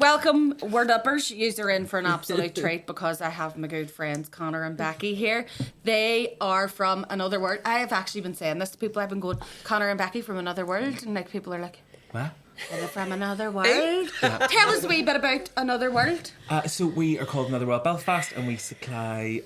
welcome, Word Uppers. You're in for an absolute treat because I have my good friends Connor and Becky here. They are from another world. I have actually been saying this to people. I've been going, Connor and Becky from another world, and like people are like, what? Are they from another world? Yeah. Tell us a wee bit about Another World. So we are called Another World Belfast, and we supply.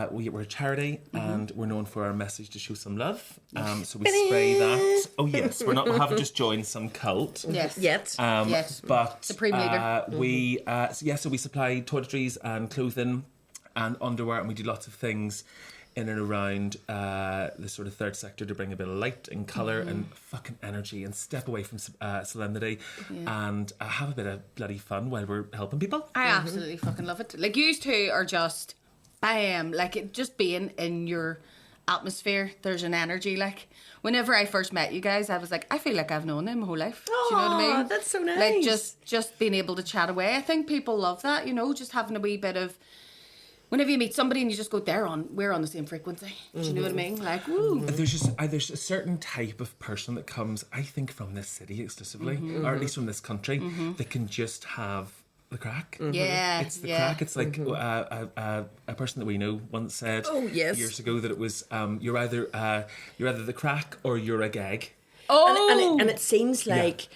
We're a charity, and we're known for our message to show some love. So we spray that. Oh yes, we haven't just joined some cult. Yes, yet. Yes, but Supreme Leader. So we supply toiletries and clothing and underwear, and we do lots of things in and around the sort of third sector to bring a bit of light and colour and fucking energy and step away from solemnity and have a bit of bloody fun while we're helping people. I absolutely fucking love it. Like, you two are just, just being in your atmosphere, there's an energy. Like, whenever I first met you guys, I was like, I feel like I've known them my whole life. Oh, do you know what I mean? That's so nice. Like, just being able to chat away. I think people love that, just having a wee bit of, whenever you meet somebody and you just go, we're on the same frequency. Do you know what I mean? Like, woo. There's a certain type of person that comes, I think, from this city exclusively, or at least from this country, that can just have the crack. Yeah, it's the crack. It's like a person that we know once said years ago that it was you're either the crack or you're a gag. Oh, and it seems like.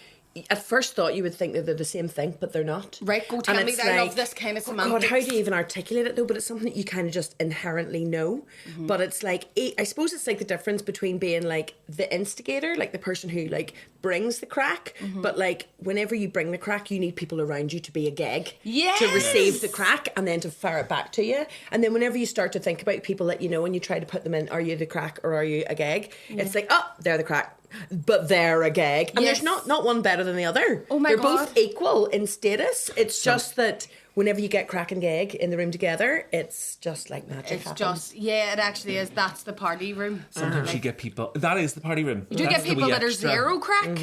At first thought you would think that they're the same thing, but they're not. Right, go tell me that. I love this kind of semantics. God, how do you even articulate it though? But it's something that you kind of just inherently know. But it's like, I suppose it's like the difference between being like the instigator, like the person who like brings the crack, but like whenever you bring the crack, you need people around you to be a gag. Yes! To receive the crack and then to fire it back to you. And then whenever you start to think about people that you know and you try to put them in, are you the crack or are you a gag? It's like, oh, they're the crack. But they're a gag. And there's not one better than the other. Oh my God. God. They're both equal in status. It's just that whenever you get crack and gag in the room together, it's just like magic happens. It actually is. That's the party room. Sometimes you get people, that is the party room. You do get people that are zero crack.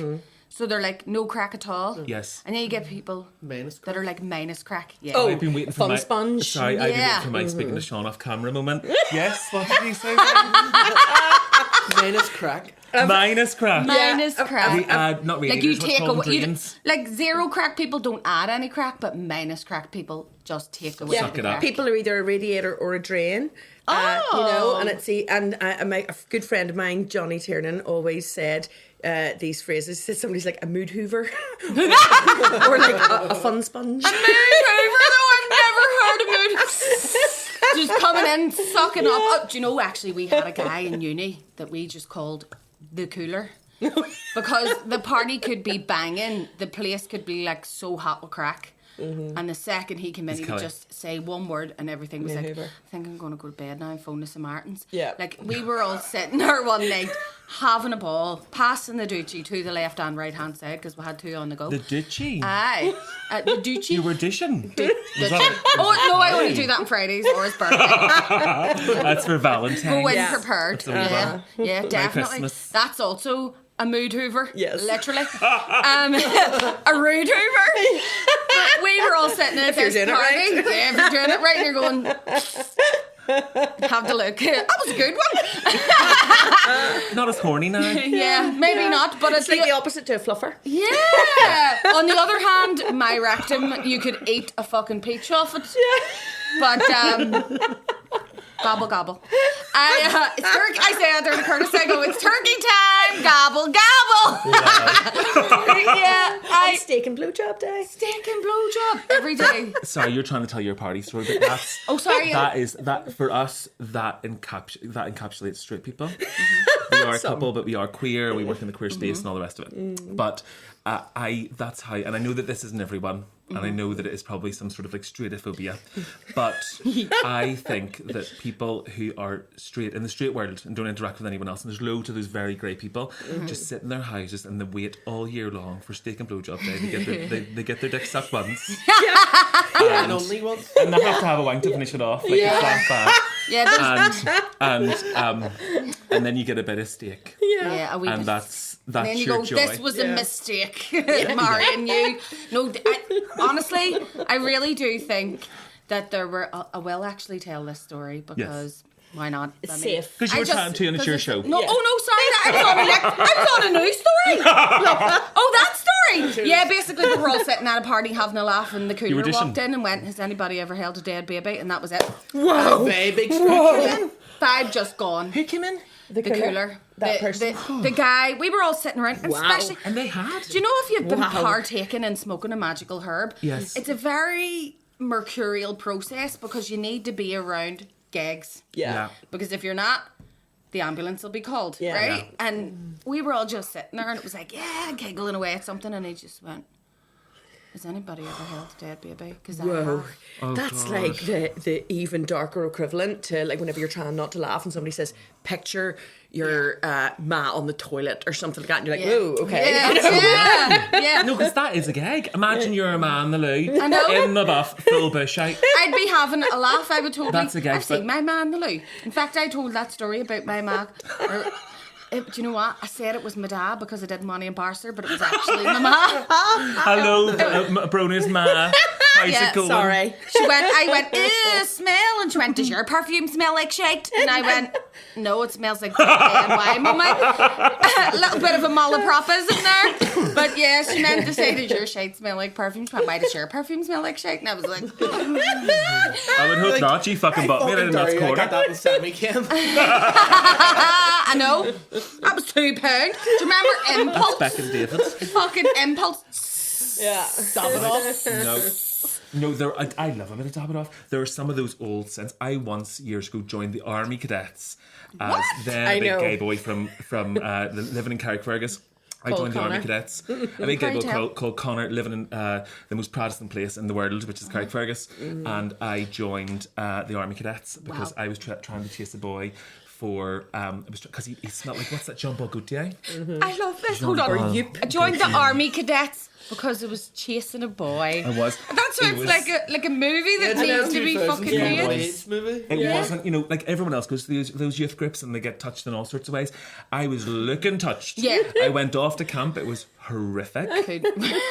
So they're like no crack at all. Yes. And then you get people that are like minus crack. Yeah. Oh, I've been waiting for fun sponge. Sorry, I've been waiting for my speaking to Sean off camera moment. Yes, what did you say? Minus crack. Minus crack. We add, not really, like you take away, like zero crack people don't add any crack, but minus crack people just take away. Suck it up. People are either a radiator or a drain. And a good friend of mine, Johnny Tiernan, always said these phrases. He said somebody's like a mood hoover or like a fun sponge. A mood hoover, though I've never heard of mood. Just coming in, sucking up. Oh, do you know, actually, we had a guy in uni that we just called the cooler. Because the party could be banging, the place could be like so hot with crack. And the second he came in, he would just say one word and everything was like, I think I'm going to go to bed now and phone the Samaritans. Yeah. Like, we were all sitting there one night having a ball, passing the Duchy to the left and right hand side because we had two on the go. The Duchy? Aye. The Duchy. You were dishing? Oh, no, I only do that on Fridays or his birthday. That's for Valentine's. Go in prepared. Yeah, definitely. Christmas. That's also a mood hoover. Yes. Literally. A rude hoover. But we were all sitting at this party. Right. Yeah, if you're doing it right, and you're going, have to look. That was a good one. Not as horny now. Yeah, maybe not, but it's like the opposite to a fluffer. Yeah. On the other hand, my rectum, you could eat a fucking peach off it. Yeah. But gobble gobble. It's turkey. I say during the Curtis, I go, it's turkey time. Gobble gobble. Yeah. Steak and blowjob day. Steak and blowjob every day. Sorry, you're trying to tell your party story, but that's that for us that encapsulates straight people. We are a couple, but we are queer. We work in the queer space and all the rest of it. But that's how, and I know that this isn't everyone. And I know that it is probably some sort of like straightophobia, but I think that people who are straight in the straight world and don't interact with anyone else, and there's loads of those very grey people, just sit in their houses and they wait all year long for steak and blowjob day. They get their dick sucked once, and only once, and they have to have a wank to finish it off, like a flat back. Yeah, and then you get a bit of steak. Yeah, and that's and then you your go, joy. This was a mistake, marrying you. No, honestly, I really do think that there were. I will actually tell this story because why not? It's safe because you were chatting to and it's your show. No, sorry, I was on a news story. Oh, that story. sorry. Yeah, basically we were all sitting at a party having a laugh, and the cooler auditioned. walked in and went, "Has anybody ever held a dead baby?" And that was it. Whoa. Very big scratch. 5 just gone. Who came in? The cooler. That person. The guy. We were all sitting around, and Wow. especially. And they had. Do you know if you've been Wow. partaking in smoking a magical herb? Yes. It's a very mercurial process because you need to be around gigs. Yeah. Because if you're not, the ambulance will be called, Yeah. right? Yeah. And we were all just sitting there, and it was like, giggling away at something, and he just went, "Has anybody ever held a dead baby? Because I Whoa. have." That's God. like the even darker equivalent to like whenever you're trying not to laugh and somebody says, picture your ma on the toilet or something like that. And you're like, whoa, okay. Yeah. No, because that is a gag. Imagine you're a man, the loo, I know. in the buff, full bush out. I'd be having a laugh. I would totally. That's a gag, I've seen but- my man the loo. In fact, I told that story about my ma. Do you know what? I said it was my dad because I didn't want to embarrass her, but it was actually my ma. Hello, Bronag's ma. How's Yeah, it going? Sorry. I went, ew, smell. And she went, does your perfume smell like shite? And I went, no, it smells like wine, mummy. A little bit of a malapropas in there. But yeah, she meant to say, does your shite smell like perfume? She went, why does your perfume smell like shite? And I was like, I would hope not. You fucking bought me in that I got corner. that with Sammy Kim. I know. That was £2. Do you remember Impulse? Beck and David. Fucking Impulse. Yeah. Stop it off. No, I love a bit of dab it off. There are some of those old scents. I once, years ago, joined the Army Cadets as then I a big know. gay boy from living in Carrickfergus. I Called joined the Army Connor. Cadets. A big gay boy Pray tell. called Connor, living in the most Protestant place in the world, which is Carrickfergus. And I joined the Army Cadets because I was trying to chase a boy for because he smelled like, what's that, Jean Paul Gaultier? I love this. Hold on. I joined the Army Cadets because I was chasing a boy. I was. That sounds like a movie that needs to be fucking made. AIDS movie. It wasn't, like everyone else goes to those youth groups and they get touched in all sorts of ways. I was looking touched. Yeah. I went off to camp. It was horrific.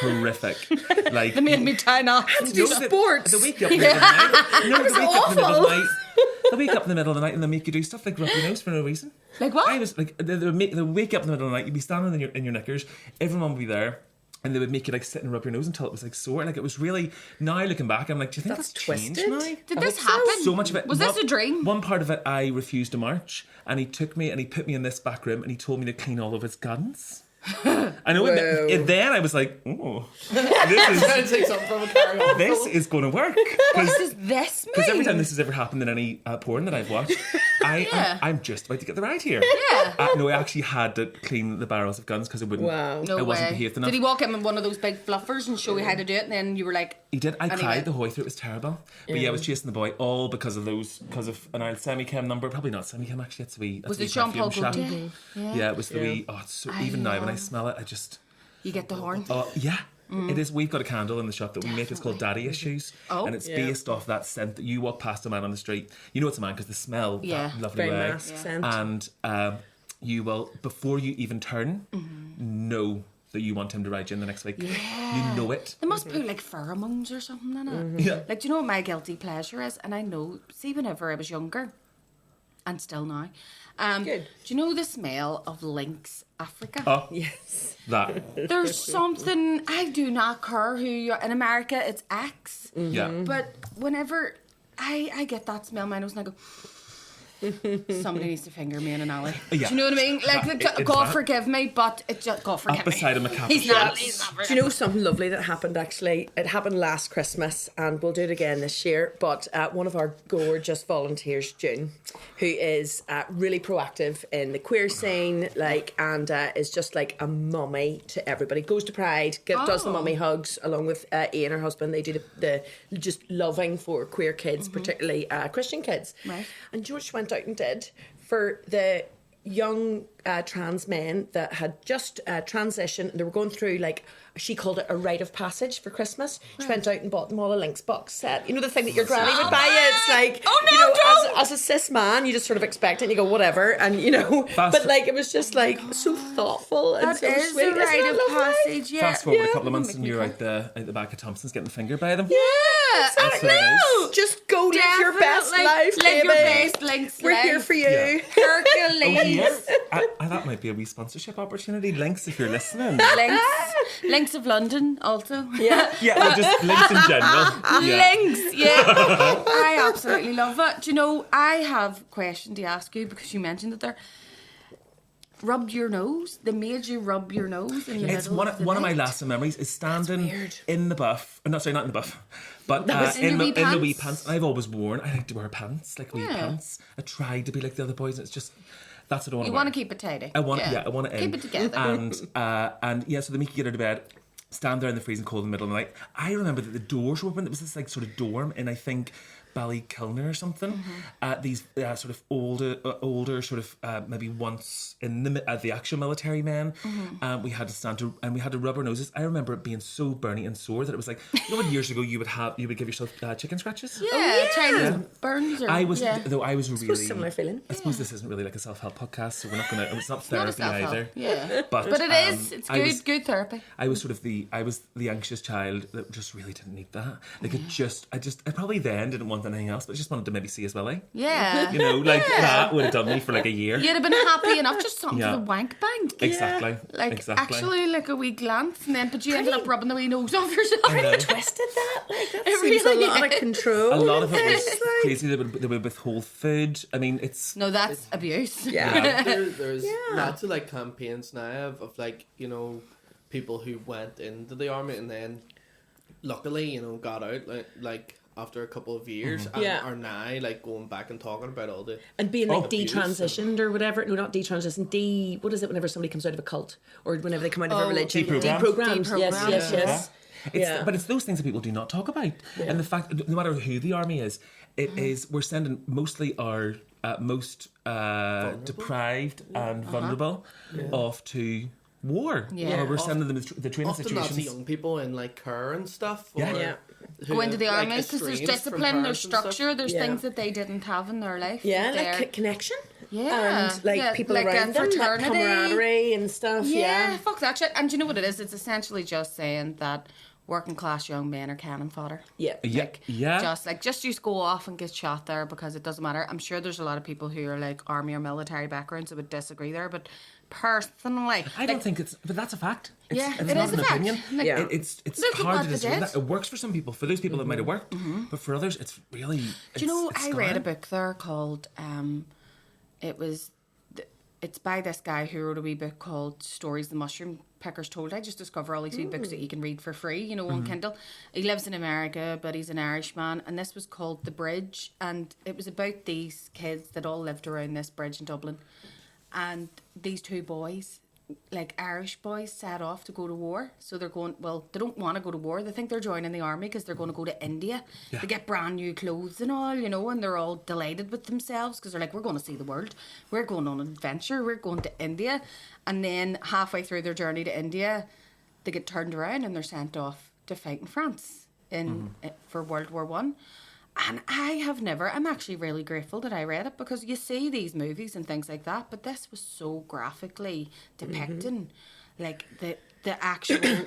Horrific. Like They made me turn off. Do sports. The wake up in the middle of the night. No, the wake up in the middle of the awful. night. They wake up in the middle of the night and they make you do stuff like rub your nose for no reason. Like what? I was like, they wake up in the middle of the night. You'd be standing in your knickers. Everyone would be there. And they would make you like sit and rub your nose until it was like sore. Like it was really. Now looking back, I'm like, do you think that's changed twisted. now? Did this happen? So much of it. Was this a dream? One part of it, I refused to march, and he took me and he put me in this back room, and he told me to clean all of his guns. I know. Whoa. And then I was like, oh, Trying to take something from a carry-on. this is going to work. What does this mean? Because every time this has ever happened in any porn that I've watched, I'm just about to get the ride here. Yeah. No, I actually had to clean the barrels of guns because I wouldn't. Wow. No I wasn't way. behaved enough. Did he walk in with one of those big fluffers and show you how to do it? And then you were like, He did. I And he cried went- the whole way through. It was terrible. But yeah, I was chasing the boy all because of an old semi-chem number. Probably not semi-chem, actually. It's a wee. was a it wee Jean Paul perfume shop. Gaultier? Yeah, it was the wee. Oh, it's so, even now when I smell it, I just. You get the horn. Oh yeah. It is. We've got a candle in the shop that we make. It's called Daddy Issues, Oh. and it's based off that scent that you walk past a man on the street. You know it's a man because the smell, Yeah. that lovely Very way, mask scent. and you will before you even turn know that you want him to ride you in the next week. You know it. They must put like pheromones or something in it. Yeah. Like, do you know what my guilty pleasure is? And I know, see, whenever I was younger, and still now, Good. do you know the smell of Lynx Africa? Oh, Yes. that. There's something, I do not care who you're, in America it's X, Yeah. but whenever I get that smell in my nose and I go, somebody needs to finger me in an alley. Yeah. Do you know what I mean? Like, It's God that. forgive me, but it just, God forgive Up me. beside him, a cat. He's not Do you know something lovely that happened actually? It happened last Christmas and we'll do it again this year. But one of our gorgeous volunteers, June, who is really proactive in the queer scene, and is just like a mummy to everybody. Goes to Pride, does the mummy hugs along with Ian, her husband. They do the just loving for queer kids, particularly Christian kids. Right. And George went out and did for the young trans men that had just transitioned. They were going through, like, she called it a rite of passage for Christmas. She went out and bought them all a Lynx box set. You know the thing that your granny would buy you? It's like, Oh, no, you know, don't! as a cis man, you just sort of expect it and you go, whatever. And, you know, but like, it was just like so thoughtful and That so is sweet. a rite Isn't of that lovely? passage, yeah. Fast forward a Yeah. couple of months and you're out the back of Thompson's getting fingered by them. Yeah. That's what it is. Just go live your best life, Live baby. your best Lynx We're here life. for you. Yeah. Hercules. Yes. That might be a wee sponsorship opportunity. Links, if you're listening. Links of London also. Yeah. Yeah, well, just links in general. Yeah. Links, yeah. I absolutely love it. Do you know, I have a question to ask you because you mentioned it there. Rubbed your nose? They made you rub your nose in the It's middle of the one of my night? lasting memories is standing weird. in the buff. No, sorry, not in the buff. But in the wee the wee pants? pants. I've always worn. I like to wear pants, like wee Yeah. pants. I tried to be like the other boys, and it's just that's what I want to You wear. want to keep it tidy. I want it in. Keep it together. And yeah, so they make you get out of bed, stand there in the freezing cold in the middle of the night. I remember that the doors were open. There was this like sort of dorm in, I think, Ballykilner or something. These sort of older sort of maybe once in the actual military men. We had to stand to, and we had to rub our noses. I remember it being so burny and sore that it was like, you know, what years ago you would give yourself chicken scratches. Yeah, Chinese burns. Or, I was It's a really similar feeling. I suppose this isn't really like a self-help podcast, so we're not gonna. It's not Not a therapy self-help. either. Yeah, But but it is. It's I was- good therapy. I was sort of the anxious child that just really didn't need that. Like I probably then didn't want anything else, but I just wanted to maybe see his willy. Yeah. You know, like that would have done me for like a year. You'd have been happy enough just something Yeah. for the wank bank. Exactly. Like exactly. actually like a wee glance and then but you ended up rubbing the wee nose off yourself. Twisted that? Like, that It seems really a lot is. of control. A lot of it was It's like- crazy. They would withhold food. I mean, it's No, that's abuse. Yeah. There's lots of like campaigns now of like, you know, people who went into the army and then luckily, you know, got out like after a couple of years and Yeah. are now like going back and talking about all the And being like abuse detransitioned or whatever. No, not detransitioned. What is it whenever somebody comes out of a cult? Or whenever they come out of a religion? Deprogrammed. Deprogrammed. Yes, Deprogrammed. yes, yes. Yeah. But it's those things that people do not talk about. And the fact, no matter who the army is, it is, we're sending mostly our most deprived and vulnerable off to war. Yeah. Or we're sending them to the training often lots of situations. young people in like care and stuff. Yeah. or Yeah. who Go into the have, army like, because there's estranged from discipline, there's parents and stuff. structure, there's Yeah. things that they didn't have in their life. Yeah, that like connection. Yeah. And like Yeah, people like a around them, like fraternity. camaraderie and stuff. Yeah, Yeah. fuck that shit. And do you know what it is? It's essentially just saying that working class young men are cannon fodder. Yeah. Yeah. Just you go off and get shot there because it doesn't matter. I'm sure there's a lot of people who are like army or military backgrounds that would disagree there, but personally, I don't think but that's a fact. It's, Yeah, it's it not is an a fact. opinion. Like, Yeah. It's look at hard what to they disagree. did. It works for some people. For those people, it might have worked, but for others, it's really. Do you know, it's I read a scarring. book there called, it's by this guy who wrote a wee book called Stories the Mushroom Pickers Told. I just discover all these wee books that you can read for free, you know, on Kindle. He lives in America, but he's an Irishman, and this was called The Bridge, and it was about these kids that all lived around this bridge in Dublin, and these two boys, like Irish boys, set off to go to war. So they're going, well, they don't want to go to war. They think they're joining the army because they're going to go to India. Yeah. They get brand new clothes and all, you know, and they're all delighted with themselves because they're like, we're going to see the world. We're going on an adventure. We're going to India. And then halfway through their journey to India, they get turned around and they're sent off to fight in France for World War One. And I'm actually really grateful that I read it because you see these movies and things like that, but this was so graphically depicting like the actual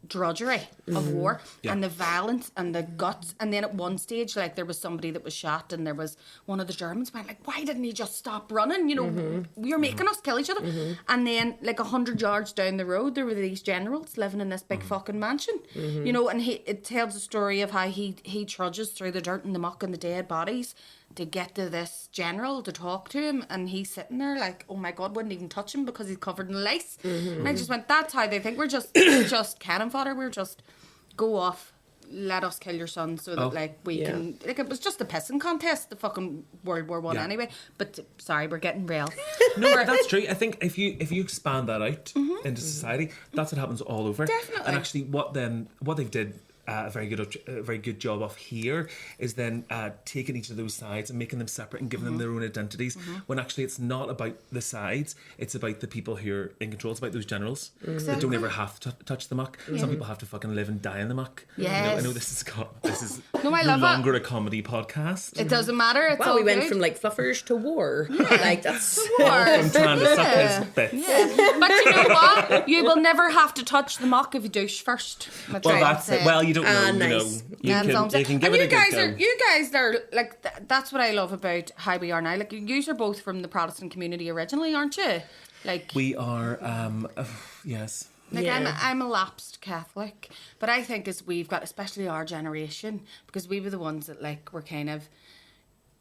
drudgery of war and the violence and the guts. And then at one stage, like there was somebody that was shot and there was one of the Germans went like, why didn't he just stop running? You know, you're making us kill each other. And then like 100 yards down the road, there were these generals living in this big fucking mansion, you know, and it tells the story of how he trudges through the dirt and the muck and the dead bodies to get to this general to talk to him, and he's sitting there like, oh my god, wouldn't even touch him because he's covered in lace. And I just went, that's how they think. We're just cannon fodder. We're just go off, let us kill your son so that like we can, like it was just a pissing contest, the fucking World War One anyway. But sorry, we're getting real. No, that's true. I think if you expand that out into society, that's what happens all over. Definitely. And actually, what they've did a very good job of here is then taking each of those sides and making them separate and giving them their own identities. When actually it's not about the sides, it's about the people who are in control. It's about those generals that don't ever have to touch the muck. Some people have to fucking live and die in the muck. Yes. I know this is No, I no love it. longer a comedy podcast. It doesn't matter. It's Wow, all we went good. from like fluffers to war. Like that's I'm trying to suck his bits. Yeah. But you know what? You will never have to touch the mock if you douche first. Well, that's it. Well, you don't know, nice. you can give and it a good go. You guys are like that's what I love about how we are now. Like you are both from the Protestant community originally, aren't you? Like we are, yes. Like I'm a lapsed Catholic, but I think as we've got, especially our generation, because we were the ones that like were kind of,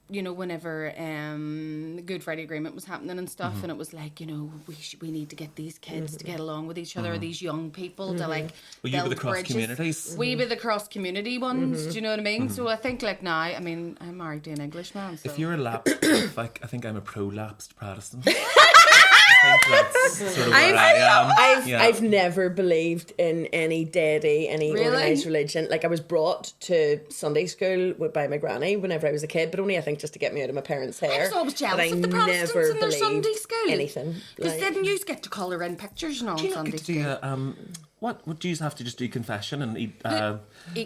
whenever the Good Friday Agreement was happening and stuff, and it was like, we need to get these kids to get along with each other, these young people to like. Well, you were the cross communities. We were the cross community ones. Do you know what I mean? So I think like now, I mean, I'm married to an Englishman. So. If you're a lapsed, I think I'm a pro-lapsed Protestant. I think that's sort of where I am. I've never believed in any deity, any organised religion. Like I was brought to Sunday school by my granny whenever I was a kid, but only I think just to get me out of my parents' hair. I was always jealous of the Protestants in their Sunday school. Anything. Because didn't you get to colour in pictures and all on Sunday school? What do you have to just do confession and eat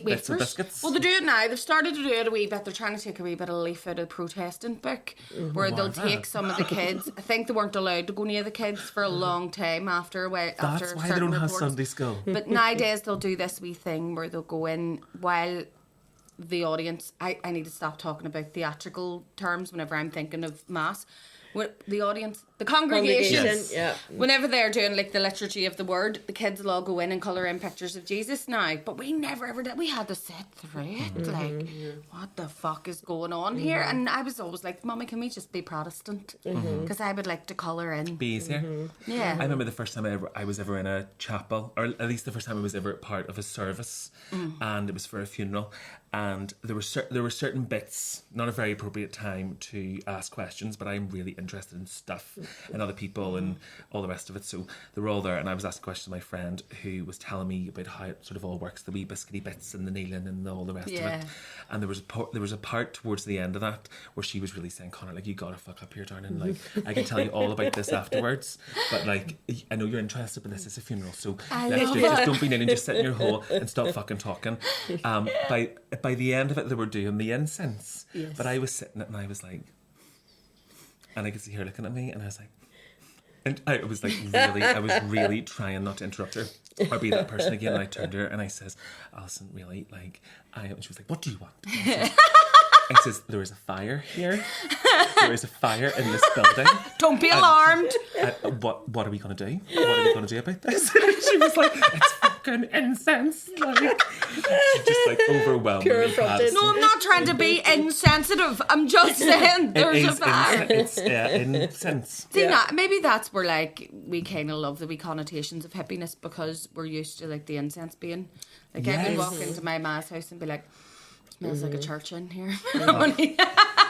bits of biscuits? Well, they do it now. They've started to do it a wee bit. They're trying to take a wee bit of leaf out of the Protestant book, where they'll take some of the kids. I think they weren't allowed to go near the kids for a long time after. That's why they don't have Sunday school. But nowadays they'll do this wee thing where they'll go in while the audience. I need to stop talking about theatrical terms whenever I'm thinking of mass. The audience, the congregation, yes. Whenever they're doing like the liturgy of the word, the kids will all go in and colour in pictures of Jesus now. But we never ever did. We had to sit through it. Like, what the fuck is going on here? And I was always like, Mommy, can we just be Protestant? Because I would like to colour in. Be easier. Yeah. I remember the first time I was ever in a chapel, or at least the first time I was ever part of a service, and it was for a funeral. And there were certain bits, not a very appropriate time to ask questions, but I'm really interested in stuff and other people and all the rest of it. So they were all there, and I was asking questions to my friend who was telling me about how it sort of all works, the wee biscuity bits and the kneeling and all the rest of it. And there was a part towards the end of that where she was really saying, Connor, like, you gotta fuck up here, darling. Like, I can tell you all about this afterwards, but like, I know you're interested, but this is a funeral, so just don't be kneeling, just sit in your hole and stop fucking talking. By the end of it, they were doing the incense, but I was sitting it and I was like, and I could see her looking at me, and I was like, and I was like, really, I was really trying not to interrupt her or be that person again. And I turned to her and I says, Alison, really, like, and she was like, what do you want? I says, there is a fire here. There is a fire in this building. Don't be alarmed. What are we going to do? What are we going to do about this? And she was like, it's fucking incense. Like, she just like overwhelmingly passed. No, I'm not trying to be insensitive. I'm just saying there's a fire. It's incense. See, maybe that's where like we kind of love the wee connotations of hippiness because we're used to like the incense being like I would walk into my ma's house and be like, smells like a church in here.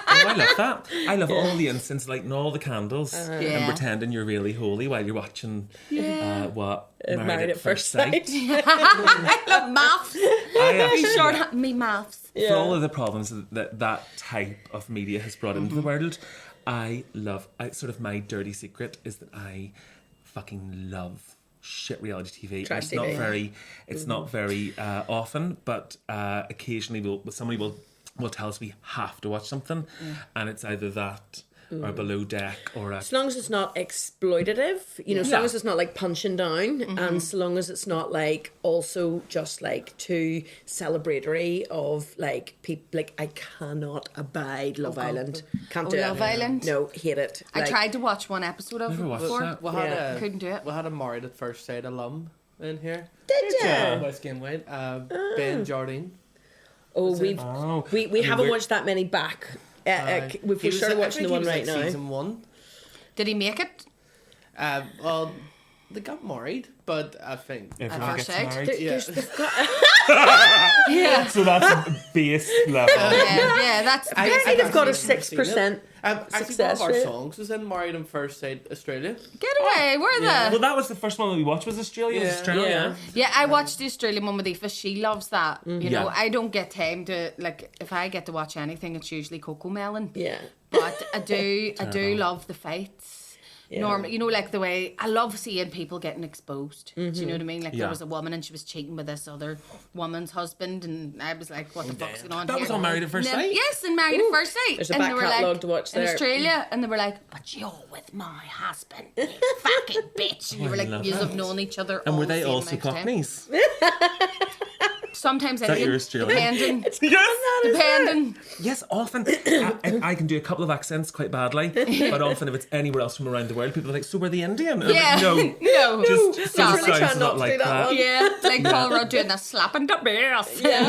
I love that. I love all the incense, lighting all the candles and pretending you're really holy while you're watching Married at First Sight. I love maths. Me maths. For all of the problems that type of media has brought into the world, I sort of my dirty secret is that I fucking love shit reality TV. It's not very often, but occasionally somebody will tell us we have to watch something, and it's either that or Below Deck or as long as it's not exploitative, as long as it's not like punching down, and so long as it's not like also just like too celebratory of like people. Like I cannot abide Love Island. Can't do it. Love Island. No, hate it. I tried to watch one episode of it before. Couldn't do it. We had a Married at First Sight alum in here. Did you? West Game White. Ben Jardine. Oh, we haven't watched that many back. We've started watching the one right now. Season 1. Did he make it? Well, they got married, but I think everyone gets married. So that's base level. That's. Apparently they've got a 6% success one of our rate. songs was in Married at First Sight Australia. Get away! Where the? Well, that was the first one that we watched. Was Australia? Yeah, I watched the Australian one with Aoife. She loves that. You know, I don't get time to like. If I get to watch anything, it's usually Coco Melon. Yeah, but I do love the fights. Yeah. Normally, like the way I love seeing people getting exposed. Do you know what I mean? Like there was a woman and she was cheating with this other woman's husband, and I was like, "What the fuck's going on?" That was on Married at First Sight. Yes, and Married at First Sight. There's a back catalogue to watch there in Australia, and they were like, "But you're with my husband, you fucking bitch," and you were like, "You have known each other." And were they also Cockneys? sometimes that Indian, your Australian? depending. Yes, often. I can do a couple of accents quite badly, but often if it's anywhere else from around the world, people are like, so we're the Indian? And Yeah, I'm like, no. no, Just stop. it sounds not like that. Yeah, like Paul Rudd doing the slapping the bass. Yeah.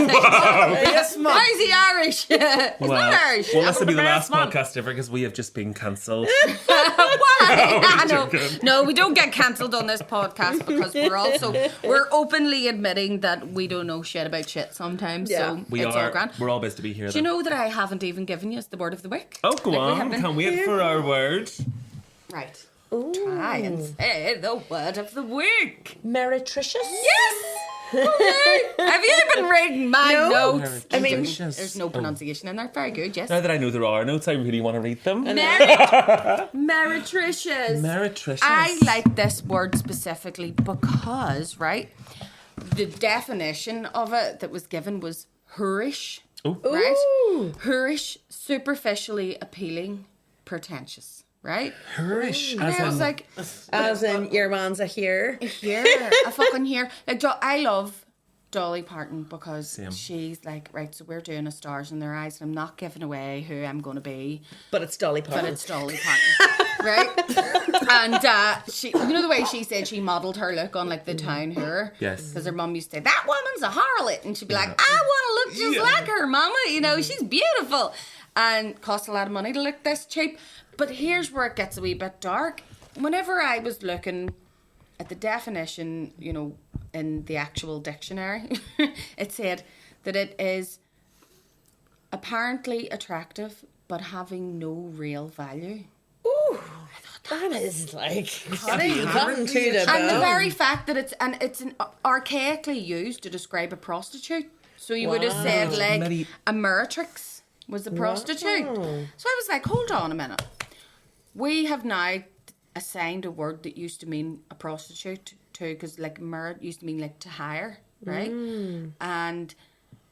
Yes, man. Why is he Irish? He's not Irish. Well, this will be the last man. podcast ever because we have just been cancelled. Why? No, we don't get cancelled on this podcast because we're openly admitting that we don't know shit about shit sometimes. Yeah. So it's all grand. We're all best to be here. Do you know that I haven't even given you the word of the week? Oh, go on. Can't wait for our word. Right. Ooh. Try and say the word of the week. Meretricious? Yes! Okay. Have you been reading my notes? I mean, There's no pronunciation in there. Very good, yes. Now that I know there are notes, I really want to read them. Meretricious. Meretricious. I like this word specifically because, right, the definition of it that was given was Herish. Oh. Right? Herish, superficially appealing, pretentious. Right? Herish. And I was like, as in your man's a here. here, I fucking here. Like, I love Dolly Parton because she's like, right, so we're doing a Stars in Their Eyes, and I'm not giving away who I'm going to be. But it's Dolly Parton. But it's Dolly Parton, right? And she, you know the way she said she modelled her look on like the Town Her? Yes. Because her mum used to say, that woman's a harlot. And she'd be like, I want to look just like her, mama. You know, she's beautiful. And cost a lot of money to look this cheap. But here's where it gets a wee bit dark. Whenever I was looking at the definition, you know, in the actual dictionary, it said that it is apparently attractive but having no real value. Ooh, that is like cutting to the And the bone. very fact that it's archaically used to describe a prostitute. So you would have said like a Meretricious was a prostitute. So I was like, hold on a minute. We have now assigned a word that used to mean a prostitute to, because like merit used to mean like to hire, right? And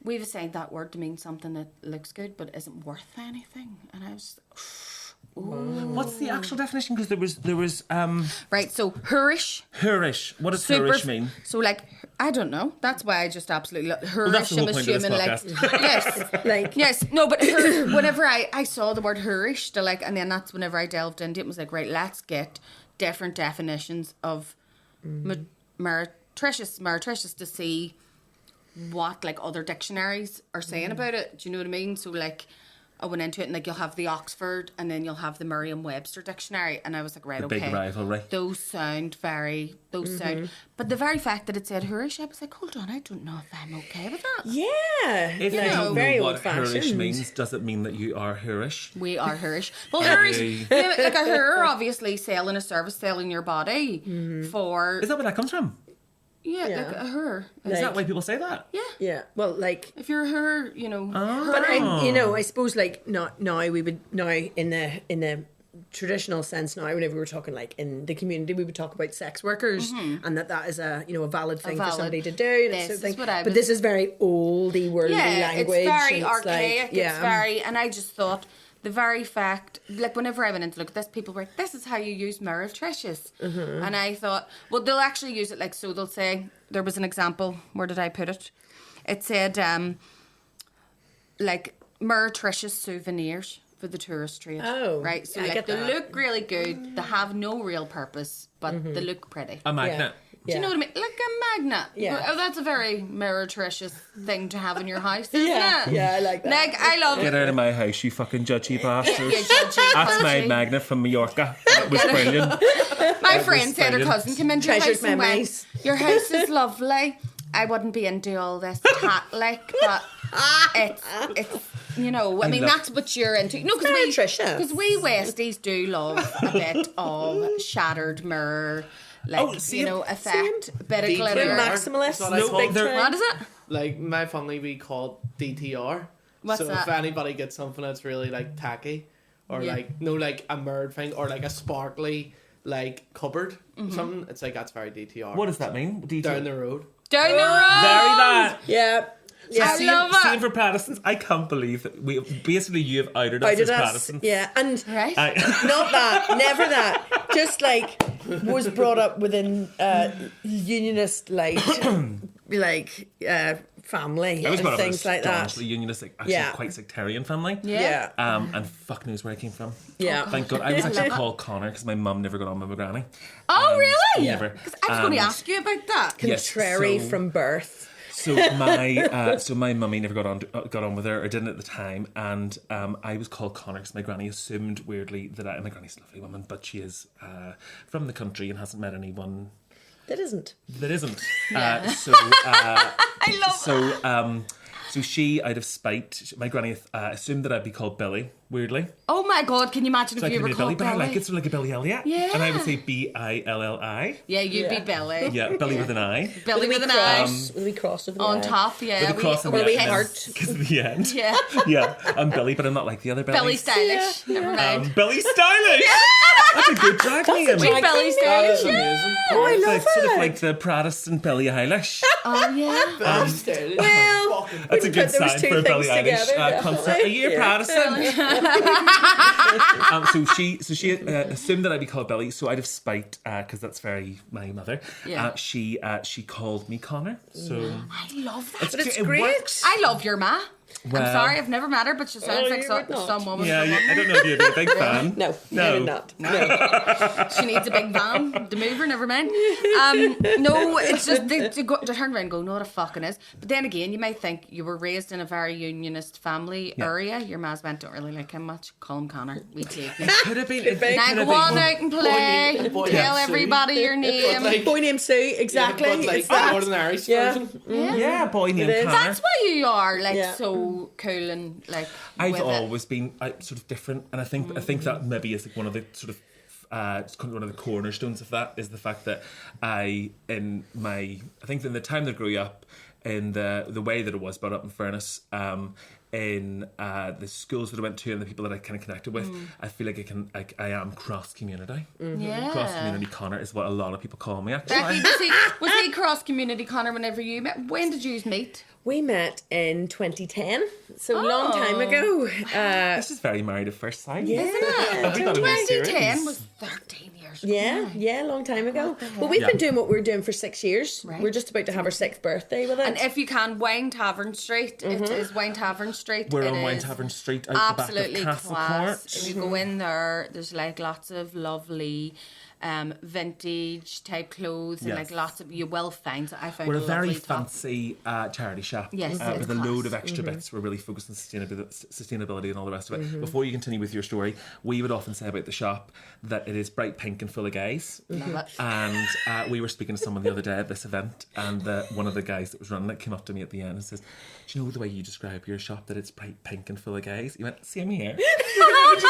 we've assigned that word to mean something that looks good but isn't worth anything. And I was What's the actual definition? Because there was right, so Herish. Herish. What does Herish mean? So like, I don't know. That's why I just absolutely love Herish. that's the whole I'm point of this assuming like podcast. yes, Like yes, no, but whenever I saw the word Herish, to like, and then that's whenever I delved into it, and was like, right, let's get different definitions of meretricious to see what like other dictionaries are saying about it. Do you know what I mean? So like, I went into it and like you'll have the Oxford and then you'll have the Merriam-Webster dictionary, and I was like, right, okay, big rivalry. Those sound. But the very fact that it said Herish, I was like, hold on, I don't know if I'm okay with that. yeah, If you like, don't very know what old-fashioned. Herish means, does it mean that you are Herish? We are Herish. Well, Herish, like a her, obviously selling a service, selling your body for. Is that where that comes from? Yeah, Yeah. like a her. Is that why people say that? Yeah. Yeah, well, like, If you're her, you know. but I suppose like now we would now in the traditional sense now, whenever we were talking like in the community, we would talk about sex workers and that is a valid thing for somebody to do. This sort of is thing. what I But was- this is very oldie, worldly language. It's very and archaic. Like, yeah. It's very, and I just thought the very fact, like whenever I went in to look at this, people were like, "This is how you use Meretricious," and I thought, well, they'll actually use it like so. They'll say there was an example. Where did I put it? It said, like Meretricious souvenirs for the tourist trade. Oh, right. So I like get they that. look really good. They have no real purpose, but they look pretty. A magnet. Do you know what I mean? Like a magnet. Yeah. Oh, that's a very Meretricious thing to have in your house, isn't it? Yeah, I like that. Like, I love Get out of my house, you fucking judgy bastards. Yeah, judgy, That's my judgy. magnet from Mallorca. It was brilliant. My friend said her brilliant. cousin came into your Treasured house and memories. went, your house is lovely. I wouldn't be into all this tat like, but it's you know, I mean, love- that's what you're into. No, Meretricious. because we Westies do love a bit of shattered mirror, like, see, you know, effect, bit of DTR. glitter. We're maximalists. That's what I call big they're- time. What is it? Like my family, we call it DTR. What's so that? if anybody gets something that's really like tacky, or Yeah. like like a mirrored thing, or like a sparkly like cupboard, Mm-hmm. something, it's like that's very DTR. What does that mean? Down the road? Down the road. Very that. Yeah. Yeah. I love it. Same for Protestants. I can't believe that you have outed us as Protestants. Yeah, and Right? not that, never that. Just like was brought up within unionist like family I was and brought up in a things like that. staunchly unionist, like, actually Yeah. quite sectarian family. Yeah. And fuck knows where I came from. Yeah. Thank God. I was actually called Connor because my mum never got on with my granny. Oh, really? Never. Because I was going to ask you about that. Yes, Contrary so- from birth. So my mummy never got on with her, or didn't at the time, and I was called Connor because my granny assumed weirdly that my granny's a lovely woman, but she is from the country and hasn't met anyone That isn't. that isn't. Yeah. I love that. So she, out of spite, my granny assumed that I'd be called Billy, weirdly. Oh my God, can you imagine So if I you could were be Billy, called but I Billy? like it sort of like a Billy Elliot. Yeah. And I would say Billi. Yeah, you'd be Yeah. Billy. Yeah, Billy with an I. Billy with an eye. With a wee cross over the On eye. top, yeah. With a cross in the we end. heart. Because of the end. Yeah. Yeah, I'm Billy, but I'm not like the other Billy. Billy Stylish. Never mind. Billy Stylish! That's a good drag name. drag Billy That Stylish. is amazing. Oh, I love It's sort of it. like the Protestant Billie Eilish. Oh, yeah. Very stylish. Well, That's a we good put those sign two for a Billie things Eilish together, concert. definitely. Are you a Yeah. Protestant? So she assumed that I'd be called Billy. So out of spite, because that's very my mother, Yeah. she called me Connor. So I love that. But it's it great. works. I love your ma. I'm Well- sorry, I've never met her, but she sounds like you would not. some woman. Yeah, from I don't know if you'd be a big fan. No, No. maybe not. No. She needs a big van to move her, never mind. No, it's just to turn around and go, no, what a fucking is. But then again, you might think you were raised in a very unionist family area. Your ma's meant don't really like him much. Call him Connor. We take him. Could have been. Now go on out and play. boy Tell named Sue. everybody your name. Like- Boy named Sue, exactly. But like It's that. Northern Irish Yeah. version. Yeah, boy named is. Connor. That's why you are like Yeah. so cool and like. I've with it. always been sort of different, and I think that maybe is like one of the sort of one of the cornerstones of that is the fact that I think in the time that I grew up, in the way that it was brought up, in fairness, in the schools that I went to and the people that I kind of connected with, I feel like I am cross community. Yeah. Cross community Connor is what a lot of people call me. Becky, Actually, was he cross community Connor whenever you met? When did you meet? We met in 2010, so a Oh. long time ago. this is very married at first sight. Yeah. Isn't it? Have we got a new 2010 series? was 13 years ago. Yeah, a long time ago. the heck? But we've Yeah. been doing what we're doing for 6 years. Right. We're just about to have our 6th birthday with it. And if you can, Wine Tavern Street. It is Wine Tavern Street. We're It on Wine is Tavern Street, out absolutely the back of Castle class. Court. If you go in there, there's like lots of lovely vintage type clothes and Yes. like lots of, you will find. So I found We're a a very lovely top. fancy charity shop Yes, it's with a load of class. extra bits. We're really focused on sustainability and all the rest of it. Before you continue with your story, we would often say about the shop that it is bright pink and full of gays. Love it. And we were speaking to someone the other day at this event, and one of the guys that was running it came up to me at the end and says, "Do you know the way you describe your shop, that it's bright pink and full of gays?" He went, "Same here." Wonderful.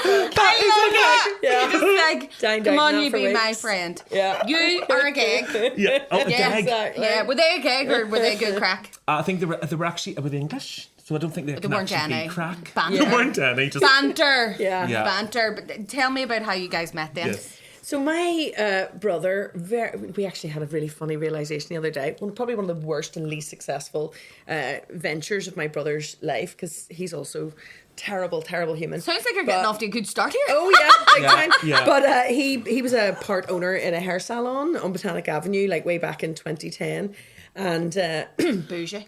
I love that. Yeah. You're just like, Dined come out on, now you for be my weeks. friend. Yeah. You are a gig. Yeah, oh, a Yeah, gag. exactly. Yeah, were they a gig or were they good crack? I think they were actually with English, so I don't think they can weren't actually any. be crack. Banter. They weren't any. Just Banter. Yeah. Yeah. Banter. But tell me about how you guys met then. yes. So my brother, we actually had a really funny realisation the other day. Probably one of the worst and least successful ventures of my brother's life, because he's also terrible human. Sounds like you're getting off to a good start here. Oh yeah, big Yeah, time. yeah. But he was a part owner in a hair salon on Botanic Avenue, like way back in 2010, and Bougie.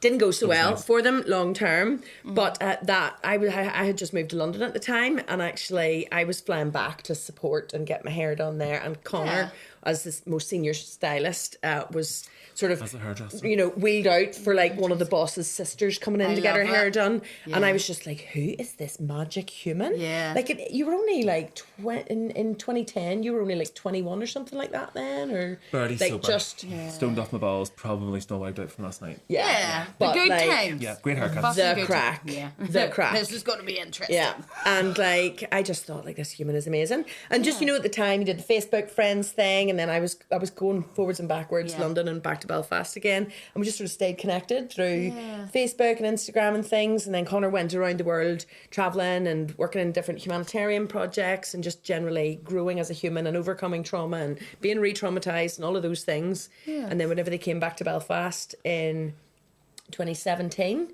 didn't go so well nice. for them long term. But that I had just moved to London at the time, and actually I was flying back to support and get my hair done there. And Connor, as the most senior stylist, was sort of, As a hairdresser. wheeled out for like one of the boss's sisters coming in I to get her love hair it. done. Yeah. And I was just like, who is this magic human? Yeah. Like you were only like in 2010, you were only like 21 or something like that then, or Barely like sober. just Stoned off my balls, probably still wiped out from last night. Yeah. The But, good like, times. Yeah, great haircuts. Fucking The good crack. times. Yeah. The crack. This is going to be interesting. Yeah, and like I just thought like this human is amazing, and just at the time he did the Facebook friends thing, and then I was going forwards and backwards, Yeah. London and back to Belfast again, and we just sort of stayed connected through Facebook and Instagram and things, and then Conor went around the world traveling and working in different humanitarian projects and just generally growing as a human and overcoming trauma and being re-traumatized and all of those things. And then whenever they came back to Belfast in 2017.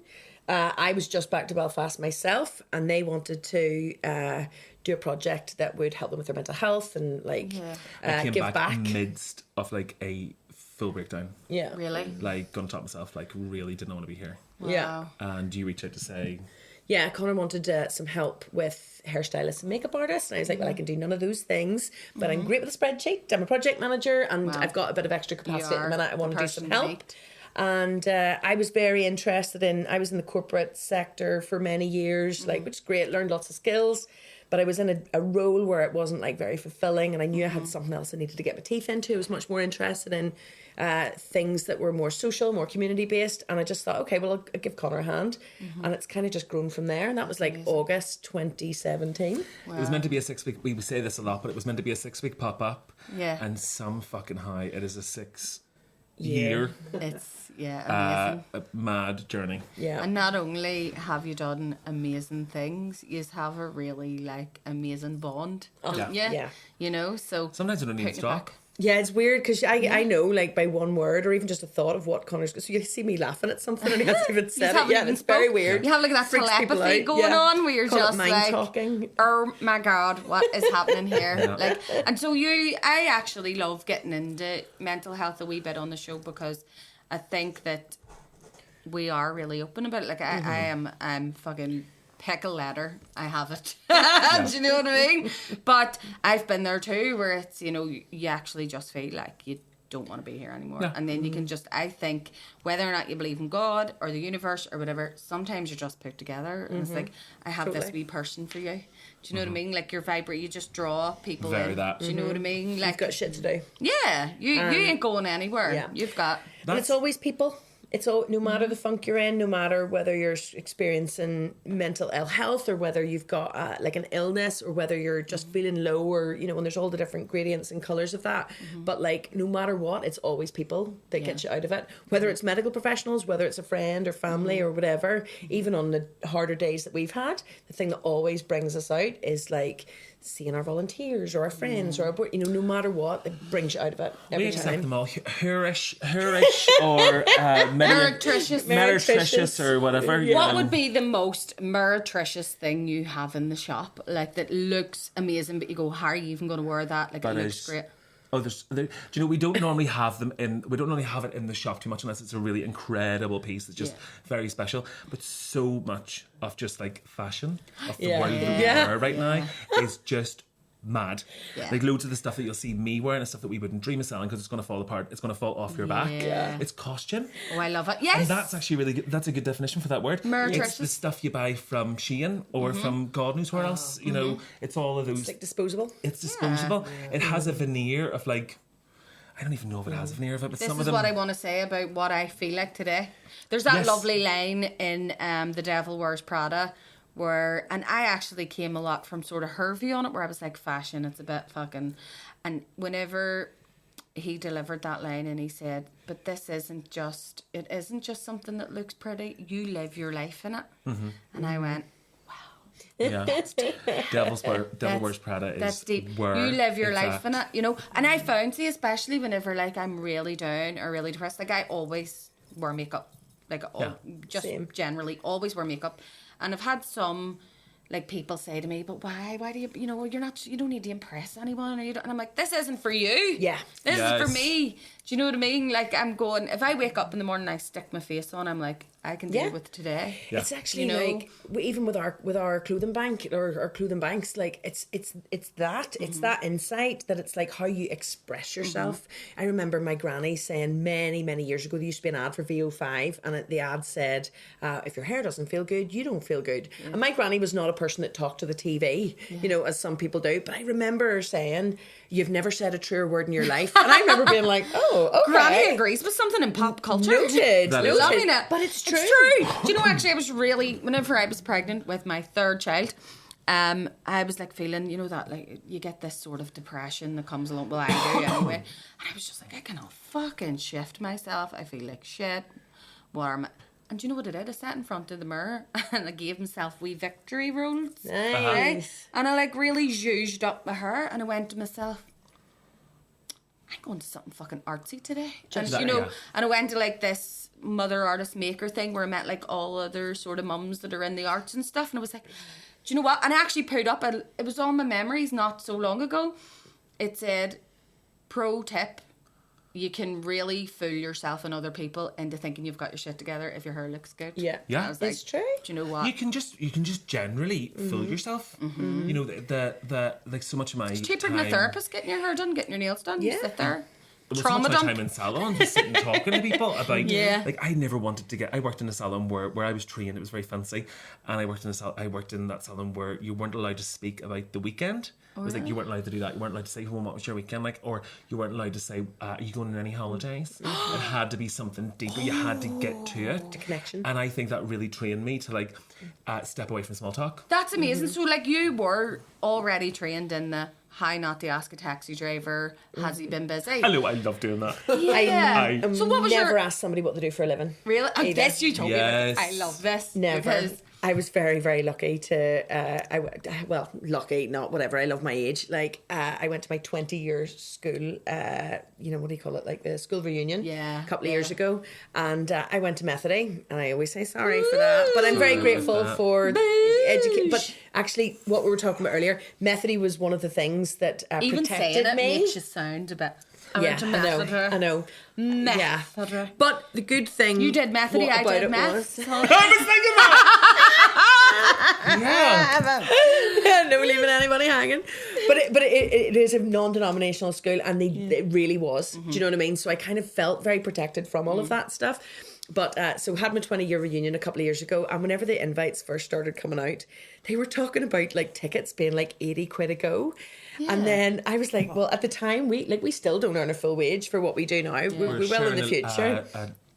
I was just back to Belfast myself, and they wanted to do a project that would help them with their mental health and I came give back. midst of like a full breakdown. Yeah. Really? Like, gonna top myself, like, really didn't want to be here. Wow. Yeah. And you reach out to say, Yeah, Connor wanted some help with hairstylists and makeup artists. And I was like, well, I can do none of those things, but I'm great with a spreadsheet. I'm a project manager and Wow. I've got a bit of extra capacity at the minute. I want to do some person to help. meet. And I was very interested I was in the corporate sector for many years, like, which is great, learned lots of skills. But I was in a role where it wasn't like very fulfilling, and I knew I had something else I needed to get my teeth into. I was much more interested in things that were more social, more community based, and I just thought, okay, well, I'll give Connor a hand, and it's kind of just grown from there. And that was like August 2017. It was meant to be a 6 week. We say this a lot, but it was meant to be a 6 week pop up. Yeah. And some fucking high, it is a 6 year It's amazing. a mad journey. Yeah. And not only have you done amazing things, you have a really like amazing bond, don't you? Yeah. You know, so Sometimes I don't even putting it stop. back. Yeah, it's weird because I know, like, by one word or even just a thought of what Connor's... So you see me laughing at something and he hasn't even said it haven't yet. even It's very spoke. weird. You have like that Freaks people telepathy out. going Yeah. on where you're Call it just mind like, talking. oh my God, what is happening here? Yeah. Like, and so I actually love getting into mental health a wee bit on the show because I think that we are really open about it. Like, I'm fucking pickle letter. I have it. Do you know what I mean? But I've been there too, where it's, you know, you actually just feel like you don't want to be here anymore. Yeah. And then you can just, I think, whether or not you believe in God or the universe or whatever, sometimes you're just put together and it's like, I have this Totally. wee person for you. Do you know what I mean? Like, your vibrate, you just draw people Very in. that. Do you know what I mean? Like, You've got shit to do. yeah, you ain't going anywhere. yeah. You've got... And it's always people. It's all, no matter the funk you're in, no matter whether you're experiencing mental ill health or whether you've got like an illness or whether you're just feeling low or, you know, and there's all the different gradients and colours of that. But like, no matter what, it's always people that get you out of it. Whether it's medical professionals, whether it's a friend or family or whatever, even on the harder days that we've had, the thing that always brings us out is like seeing our volunteers or our friends or our, you know, no matter what, it brings you out of it every We accept time. them all. Herish or Meretricious. Meretricious or whatever. you What know. would be the most meretricious thing you have in the shop? Like, that looks amazing, but you go, how are you even going to wear that? Like, That it looks is- great. Oh, do you know, we don't normally have them in. We don't normally have it in the shop too much unless it's a really incredible piece that's just very special. But so much of just like fashion of the world that we Yeah. wear right now is just mad. Yeah. Like loads of the stuff that you'll see me wearing is stuff that we wouldn't dream of selling because it's going to fall apart. It's going to fall off your back. Yeah. It's costume. Oh, I love it. Yes. And that's actually really good. That's a good definition for that word. Meretricious. It's the stuff you buy from Shein or from God knows where else. You know, it's all of those. It's like disposable. It's disposable. It has a veneer of like, I don't even know if it has a veneer of it, but This some is of them. what I want to say about what I feel like today. There's that Yes. lovely line in The Devil Wears Prada where, and I actually came a lot from sort of her view on it, where I was like, fashion, it's a bit fucking, and whenever he delivered that line and he said, but it isn't just something that looks pretty, you live your life in it. And I went, Yeah. Devil Wears Prada is that's deep. where You live your it's life at. in it, you know. And I found, see, especially whenever like I'm really down or really depressed, like I always wear makeup, like just Same. generally always wear makeup. And I've had some like people say to me, but why do you, you know, you don't need to impress anyone, or you don't, and I'm like, this isn't for you. Yeah. This is Yes. for me. Do you know what I mean? Like, I'm going, if I wake up in the morning and I stick my face on, I'm like, I can deal Yeah. with today. Yeah. It's actually You know? like even with our clothing bank or our clothing banks, like it's that it's that insight that it's like how you express yourself. I remember my granny saying many years ago there used to be an ad for VO5 and the ad said, if your hair doesn't feel good, you don't feel good. And my granny was not a person that talked to the TV, you know, as some people do. But I remember her saying, "You've never said a truer word in your life." And I remember being like, "Oh, okay." Granny agrees with something in pop culture. Noted. That is- Loving it. But it's true. It's true. Do you know, actually, I was really, whenever I was pregnant with my third child, I was like feeling, you know, that like you get this sort of depression that comes along. Well, I do anyway. And I was just like, I cannot fucking shift myself. I feel like shit. What am I? And do you know what I did? I sat in front of the mirror and I gave myself wee victory rolls. Nice. Right? And I like really zhuzhed up my hair and I went to myself, I'm going to something fucking artsy today. And that, you know, yeah. and I went to like this mother artist maker thing where I met like all other sort of mums that are in the arts and stuff. And I was like, do you know what? And I actually put up, it was on my memories not so long ago. It said, pro tip, you can really fool yourself and other people into thinking you've got your shit together if your hair looks good. Yeah. Yeah. I was like, It's true. do you know what? You can just generally fool yourself. You know, the like so much of my It's cheaper than a therapist getting your hair done, getting your nails done. You Yeah. sit there. It was so Trauma much my dump. time in salon, just sitting talking to people about. Yeah. Like I never wanted to get. I worked in a salon where I was trained. It was very fancy, and I worked in that salon where you weren't allowed to speak about the weekend. It was like you weren't allowed to do that. You weren't allowed to say, "Oh, what was your weekend like?" Or you weren't allowed to say, "Are you going on any holidays?" It had to be something deeper. You had to get to it. The connection. And I think that really trained me to like step away from small talk. That's amazing. So, like, you were already trained in the how not to ask a taxi driver, has he been busy? Hello, I love doing that. Yeah. I- So what was never your... asked somebody what they do for a living. Really? And Either. this you told me Yes. about. I love this. Never. Because I was very, very lucky to. Lucky, not whatever. I love my age. Like, I went to my 20-year school. What do you call it? Like the school reunion. Yeah, A couple of years ago, and I went to Methody, and I always say sorry for that, but I'm very grateful for education. But actually, what we were talking about earlier, Methody was one of the things that even protected saying it me. makes you sound a bit... I Yeah, went to I know. Methody. I know. Yeah. Methody. But the good thing You did Methody, what I about did it meth. was- So- I was thinking that. Yeah. No leaving anybody hanging, but it is a non-denominational school, and it really was. Do you know what I mean? So I kind of felt very protected from all of that stuff. But so had my 20-year reunion a couple of years ago, and whenever the invites first started coming out, they were talking about like tickets being like 80 quid a go. And then I was like, well, at the time we still don't earn a full wage for what we do now. We will in the future.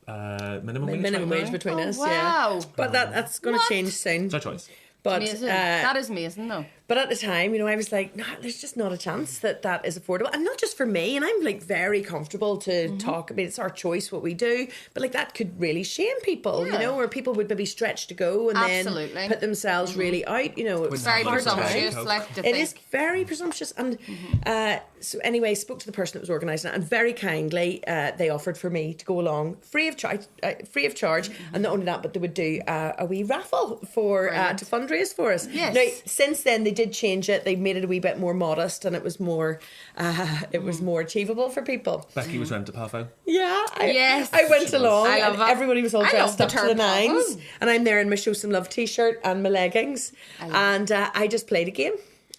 Minimum wage Between us, wow. yeah. But that's going to What? change soon. It's our choice. But Amazing. That is amazing, though. But at the time, I was like, no, there's just not a chance that is affordable. And not just for me. And I'm like very comfortable to talk. I mean, it's our choice what we do. But like that could really shame people, Yeah. where people would maybe stretch to go and Absolutely. then put themselves really out. It's Very Hard to presumptuous, take. like, to it think. is very presumptuous. And so anyway, spoke to the person that was organising it, and very kindly they offered for me to go along free of charge. And not only that, but they would do a wee raffle for to fundraise for us. Yes. Now, since then, they did change it. They made it a wee bit more modest, and it was more achievable for people. Becky was rented Pavo. Yeah, Yes. I went along. I love and it. everybody was all I dressed love up the to the term nines, Pavo. and I'm there in my Show Some Love t-shirt and my leggings, and I just played a game.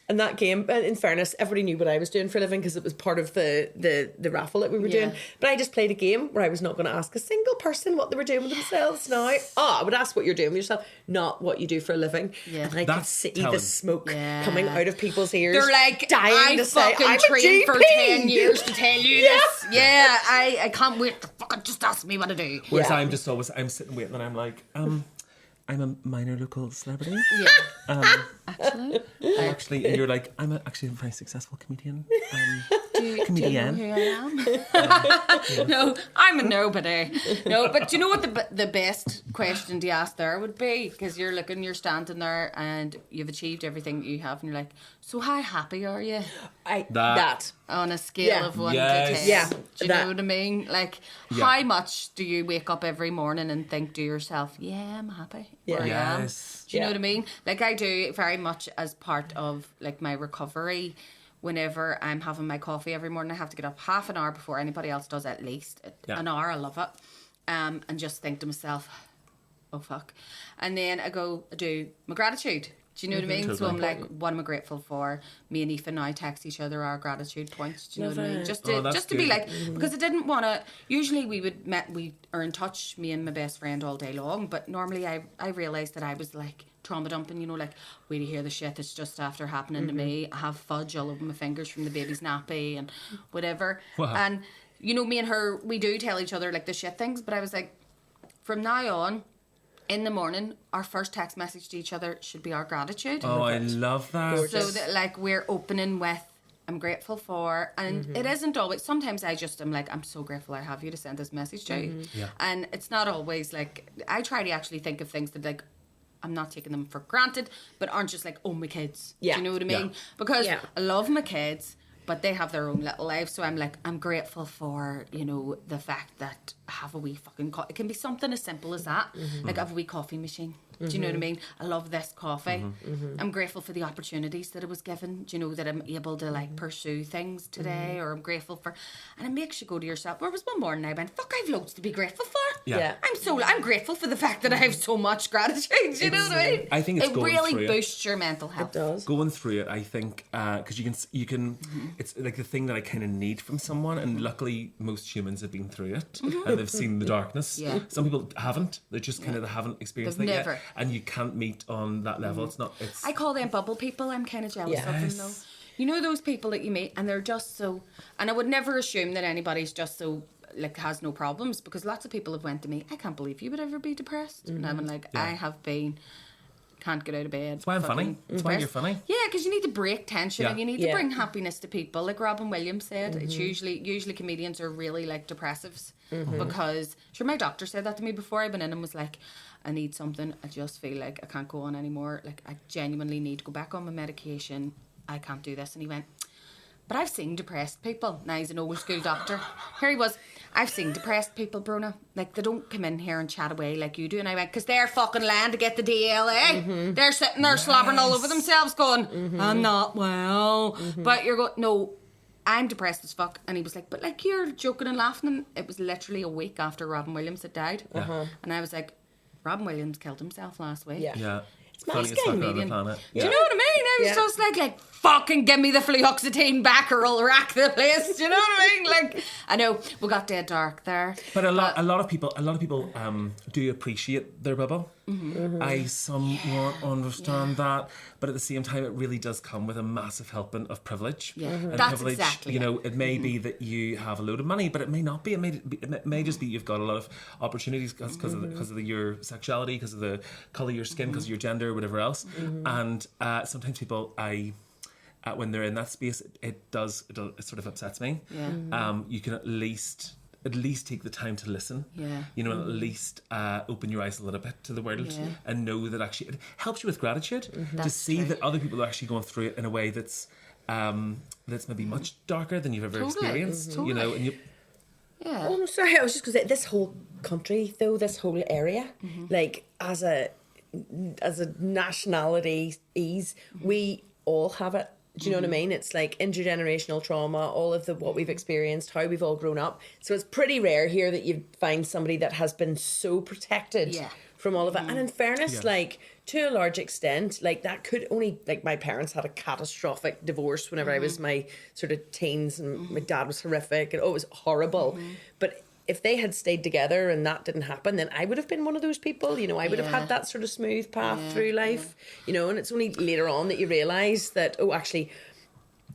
And that game, in fairness, everybody knew what I was doing for a living because it was part of the raffle that we were doing. But I just played a game where I was not going to ask a single person what they were doing with themselves now. I would ask what you're doing with yourself, not what you do for a living. Yeah. And I could That's see telling. the smoke Yeah. coming out of people's ears. They're like, dying I to say, fucking I'm a trained for GP. 10 years to tell you this. Yeah, I can't wait to fucking just ask me what to do. Whereas Yeah. I'm sitting waiting and I'm like, I'm a minor local celebrity. Yeah. Actually, Actually, and you're like, I'm actually a very successful comedian. do you Comedian. know who I am? No, I'm a nobody. No, but do you know what the best question to ask there would be? Because you're standing there and you've achieved everything that you have, and you're like, so how happy are you? That. On a scale Yeah. of 1 Yes. to 10. Yeah, Do you that. know what I mean? Like, Yeah. how much do you wake up every morning and think to yourself, yeah, I'm happy where I am? Yes. Do you know Yeah. what I mean? Like, I do very much as part of, like, my recovery. Whenever I'm having my coffee every morning, I have to get up half an hour before anybody else does, at least. Yeah. An hour, I love it. And just think to myself, oh, fuck. And then I do my gratitude. Do you know what I mean? So Totally. I'm like, what am I grateful for? Me and Aoife now text each other our gratitude points. Do you know what I mean? Love it. Just Oh, that's to be good. like, because I didn't want to. Usually we are in touch, me and my best friend, all day long. But normally I realised that I was like trauma dumping. Like, wait to hear the shit that's just after happening to me. I have fudge all over my fingers from the baby's nappy and whatever. Wow. And me and her, we do tell each other like the shit things. But I was like, from now on, in the morning, our first text message to each other should be our gratitude. Oh, I love that. So that, like, we're opening with, I'm grateful for, and it isn't always, sometimes I just am like, I'm so grateful I have you to send this message to. Yeah. And it's not always like, I try to actually think of things that, like, I'm not taking them for granted, but aren't just like, oh, my kids. Yeah. Do you know what I mean? Yeah. Because Yeah. I love my kids, but they have their own little lives. So I'm like, I'm grateful for, the fact that I have a wee fucking it can be something as simple as that. Like, I have a wee coffee machine. Do you know what I mean? I love this coffee. I'm grateful for the opportunities that it was given. Do you know that I'm able to like pursue things today, or I'm grateful for, and it makes you go to yourself. Where was one morning I went, fuck, I've loads to be grateful for. Yeah. I'm grateful for the fact that I have so much gratitude. Do you know what I mean? I think it's it going really through boosts your mental health. It does. Going through it, I think, because you can. It's like the thing that I kind of need from someone, and luckily most humans have been through it and they've seen the darkness. Yeah. Some people haven't. They just kind of they haven't experienced They've it never. yet, and you can't meet on that level. It's not. It's I call them bubble people. I'm kind of jealous of them though. You know those people that you meet and they're just so, and I would never assume that anybody's just so like has no problems, because lots of people have went to me, I can't believe you would ever be depressed. And I'm like, I have been, can't get out of bed. That's why I'm funny. That's why you're funny. Yeah, because you need to break tension and you need to Yeah. bring happiness to people. Like Robin Williams said, it's usually comedians are really like depressives because, sure, my doctor said that to me before I went in and was like, I need something. I just feel like I can't go on anymore. Like, I genuinely need to go back on my medication. I can't do this. And he went, but I've seen depressed people. Now, he's an old school doctor. Here he was. I've seen depressed people, Bronagh. Like, they don't come in here and chat away like you do. And I went, because they're fucking lying to get the DLA. They're sitting there slobbering all over themselves going, I'm not well. But you're going, no, I'm depressed as fuck. And he was like, but like, you're joking and laughing. And it was literally a week after Robin Williams had died. And I was like, Robin Williams killed himself last week. Yeah. It's Funniest fucker on the planet. Do you know what I mean? I was just like, fucking give me the fluoxetine back or I'll rack the place. Do you know what I mean? Like, I know we got dead dark there. But a lot of people do appreciate their bubble. I somewhat understand that, but at the same time, it really does come with a massive helping of privilege. Yeah. And That's privilege, exactly you know, it may be that you have a load of money, but it may not be. It may just be you've got a lot of opportunities because of your sexuality, because of the colour of your skin, because of your gender, whatever else. And sometimes people, when they're in that space, it sort of upsets me. Yeah. You can at least take the time to listen. Yeah. You know, at least open your eyes a little bit to the world and know that actually it helps you with gratitude to That's see true. that other people are actually going through it in a way that's maybe much darker than you've ever experienced. Totally. You know, and you. Yeah. Oh, no, sorry. I was just going to say, this whole country, though, this whole area, like, as a nationality, we all have it. Do you know what I mean? It's like intergenerational trauma, all of what we've experienced, how we've all grown up. So it's pretty rare here that you find somebody that has been so protected from all of it. And in fairness, like, to a large extent, like, that could only, like, my parents had a catastrophic divorce whenever I was my sort of teens, and my dad was horrific, and it was horrible. But if they had stayed together and that didn't happen, then I would have been one of those people. You know, I would have had that sort of smooth path through life. You know, and it's only later on that you realise that, oh, actually,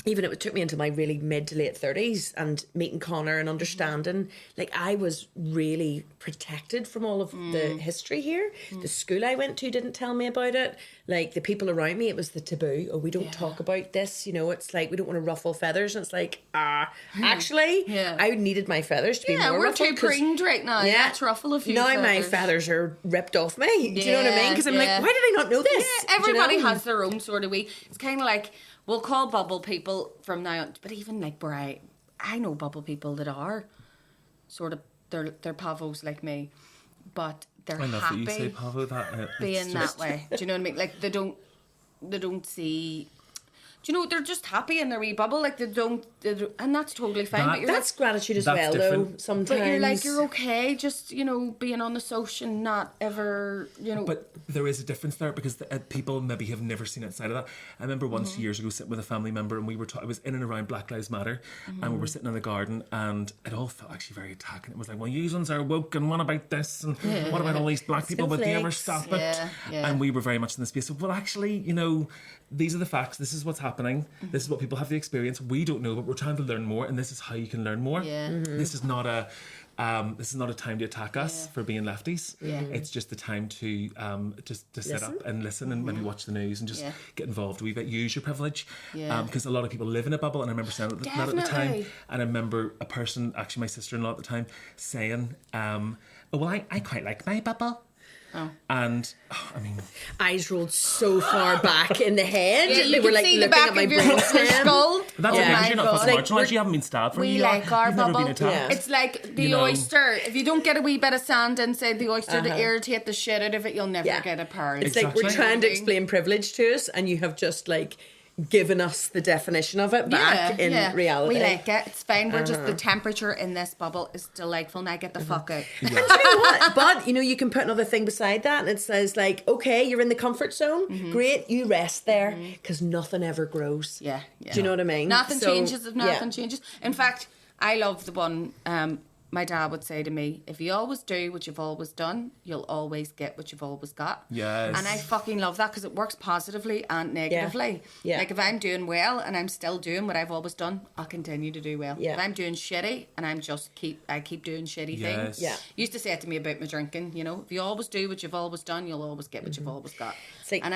even it took me into my really mid to late 30s and meeting Conor and understanding, like, I was really protected from all of the history here. The school I went to didn't tell me about it. Like, the people around me, it was the taboo. Oh, we don't talk about this. You know, it's like, we don't want to ruffle feathers. And it's like, actually, I needed my feathers to be more we're ruffled. too preened right now. Yeah. Let's ruffle a few Now feathers. my feathers are ripped off me. Do you know what I mean? Because I'm like, why did I not know this? Yeah, everybody Do you know? has their own sort of way. It's kind of like, we'll call bubble people from now on, but even like where I know bubble people that are sort of, they're pavos like me, but they're I love happy that you say Pavo. That being that way. Do you know what I mean? Like, they don't see. Do you know, they're just happy in their wee bubble. Like, and that's totally fine. But you're That's gratitude as That's well, different. though, sometimes. But you're like, you're okay, just, you know, being on the social and not ever, you know. But there is a difference there because people maybe have never seen outside of that. I remember once years ago sitting with a family member and we were I was in and around Black Lives Matter and we were sitting in the garden and it all felt actually very attacking. It was like, well, you ones are woke and what about this and what about all these black people? Would they ever stop it? Yeah. And we were very much in the space of, well, actually, you know, these are the facts. This is what's happening. This is what people have the experience. We don't know, but we're trying to learn more, and this is how you can learn more. Yeah. This is not a time to attack us for being lefties. Yeah. It's just the time to just to sit up and listen and maybe watch the news and just get involved a wee bit. Use your privilege. Yeah. Because a lot of people live in a bubble, and I remember saying that at the time. Definitely. And I remember a person, actually my sister-in-law at the time, saying, "Oh well, I quite like my bubble." And I mean, eyes rolled so far back in the head. Yeah, you they were can like see the looking back at my of your brainstem. skull. that's Oh okay, my because you're not God. fucking marginalised. You haven't been stabbed for We you. like our You've never bubble. been attacked. Yeah. It's like the You know. oyster. If you don't get a wee bit of sand inside the oyster to irritate the shit out of it, you'll never Yeah. get a pearl. It's like we're Exactly. trying to explain privilege to us, and you have just like given us the definition of it back in reality. We like it. It's fine. We're just the temperature in this bubble is delightful. Now get the fuck out. And you know what? But you can put another thing beside that, and it says like, okay, you're in the comfort zone. Great, you rest there because nothing ever grows. Yeah. Do you know what I mean? Nothing So, changes if nothing yeah. changes. In fact, I love the one my dad would say to me, if you always do what you've always done, you'll always get what you've always got. Yes. And I fucking love that because it works positively and negatively. Yeah. Like if I'm doing well and I'm still doing what I've always done, I'll continue to do well. Yeah. If I'm doing shitty and I keep doing shitty things. Yes. Yeah. Used to say it to me about my drinking, if you always do what you've always done, you'll always get what you've always got. like- And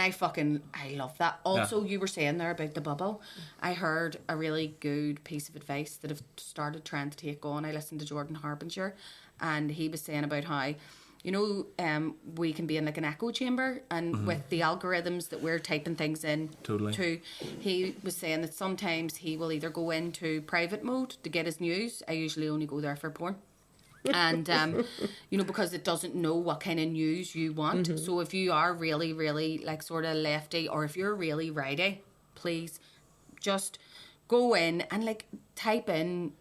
I love that. Also, you were saying there about the bubble. I heard a really good piece of advice that I've started trying to take on. I listened to Jordan Harbinger, and he was saying about how, we can be in like an echo chamber, and with the algorithms that we're typing things in to, he was saying that sometimes he will either go into private mode to get his news. I usually only go there for porn. And because it doesn't know what kind of news you want. So if you are really, really like sort of lefty, or if you're really righty, please just go in and like type in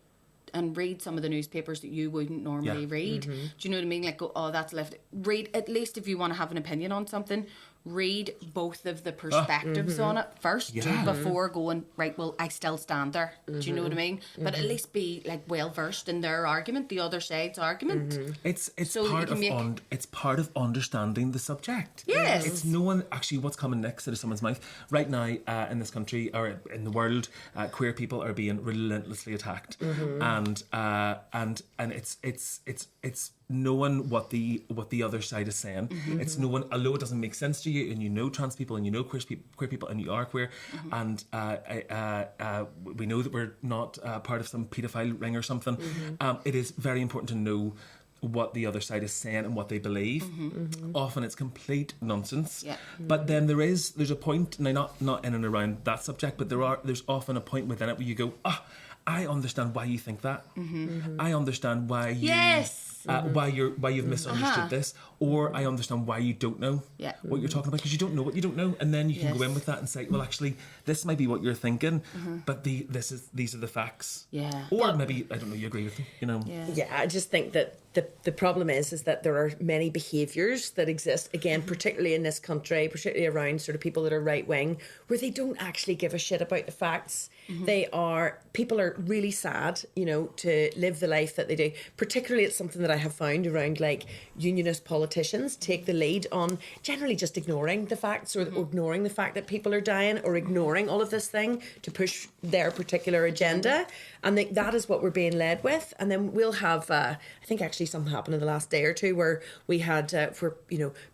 and read some of the newspapers that you wouldn't normally read. Do you know what I mean? Like, go, oh, that's left. Read, at least if you want to have an opinion on something, read both of the perspectives on it first before going, right, well, I still stand there. Do you know what I mean? But at least be like well versed in their argument, the other side's argument. It's So part you of can it's part of understanding the subject. Yes. It's knowing actually what's coming next out of someone's mouth. Right now, in this country or in the world, queer people are being relentlessly attacked, and it's knowing what the other side is saying. It's knowing, although it doesn't make sense to you, and you know trans people, and you know queer people, and you are queer, and we know that we're not part of some paedophile ring or something. It is very important to know what the other side is saying and what they believe. Often it's complete nonsense. But then there's a point, now not in and around that subject, but there's often a point within it where you go, I understand why you think that. I understand why you why you've misunderstood this, or I understand why you don't know what you're talking about, because you don't know what you don't know, and then you can go in with that and say, well, actually, this might be what you're thinking, but these are the facts. Or maybe, I don't know, you agree with them, I just think that the problem is that there are many behaviours that exist, again, particularly in this country, particularly around sort of people that are right wing, where they don't actually give a shit about the facts. People are really sad, to live the life that they do. Particularly, it's something that I have found around like unionist politicians take the lead on generally just ignoring the facts, or ignoring the fact that people are dying, or ignoring all of this thing to push their particular agenda. And that is what we're being led with. And then we'll have, I think actually something happened in the last day or two where we had, for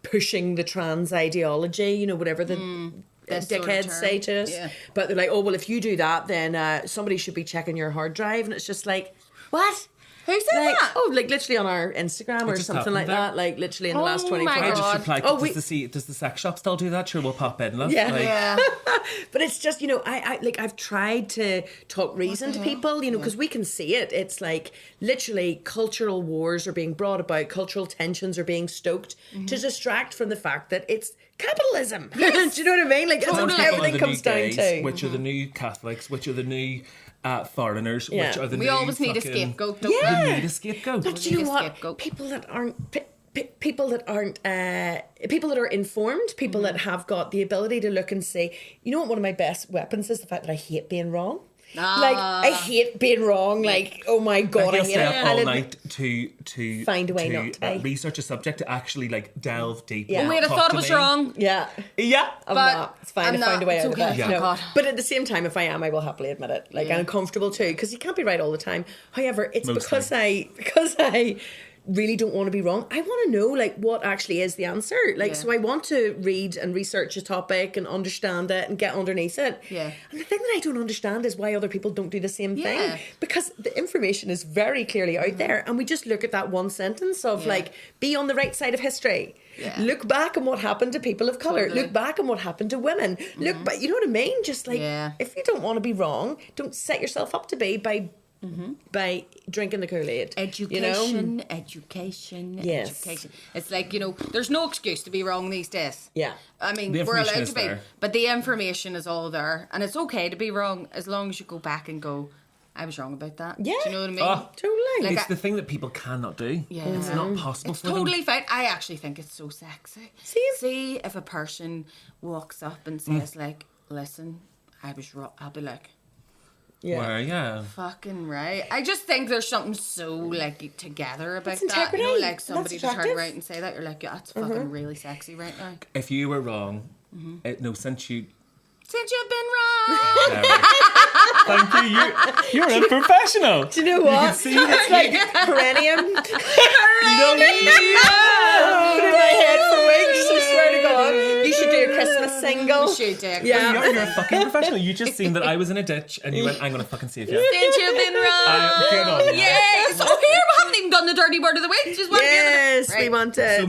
pushing the trans ideology, whatever the dickheads say to us. But they're like, oh, well, if you do that, then somebody should be checking your hard drive. And it's just like, what? Who said that? Oh, like literally on our Instagram or something like that. Like literally in the last 24 my hours. I just replied, does the sex shop still do that? Sure, we'll pop in, love. But it's just, I've tried to talk reason to people, because we can see it. It's like literally cultural wars are being brought about, cultural tensions are being stoked to distract from the fact that it's capitalism. Do you know what I mean? Like, Totally. everything comes down to. Which are the new Catholics, which are the new foreigners, which are the new... We always need a scapegoat, don't we? We need a scapegoat. But you know what? People that are informed, people that have got the ability to look and say, you know what, one of my best weapons is the fact that I hate being wrong. Like, I hate being wrong. Like, oh my God, I hate stay it. up all night to find a way not to be. Research a subject, to actually like delve deep. Yeah. Oh, wait, I thought it was wrong. Yeah. I'm not. It's fine to find a way out of it. Yeah. No. God. But at the same time, if I am, I will happily admit it. Like, I'm uncomfortable too, because you can't be right all the time. However, it's because I really don't want to be wrong. I want to know like what actually is the answer. Like, so I want to read and research a topic and understand it and get underneath it. Yeah. And the thing that I don't understand is why other people don't do the same thing. Because the information is very clearly out there, and we just look at that one sentence of like, be on the right side of history. Yeah. Look back on what happened to people of colour. Look back on what happened to women. Look back, you know what I mean? Just like, if you don't want to be wrong, don't set yourself up to be by drinking the Kool-Aid. Education, education. It's like, there's no excuse to be wrong these days. Yeah. I mean, we're allowed to be. There. But the information is all there. And it's okay to be wrong as long as you go back and go, I was wrong about that. Yeah. Do you know what I mean? Oh, totally. Like it's the thing that people cannot do. Yeah. It's not possible it's for totally them. fine. I actually think it's so sexy. See if a person walks up and says like, listen, I was wrong. I'll be like, fucking right. I just think there's something so like together about that. Like somebody to turn around and say that, you're like, that's fucking really sexy right now. If you were wrong, since you've been wrong. Thank you. You're a professional. Do you know what? You can see it's like perennium. Put in my head for weeks. I swear to God, you should do a Christmas single. You should do. Yeah. You're a fucking professional. You just seen that I was in a ditch and you went, I'm going to fucking save you. Since you've been wrong. Get on. Yes. Oh, here we haven't even done the dirty word of the week. Just yes, we want it. So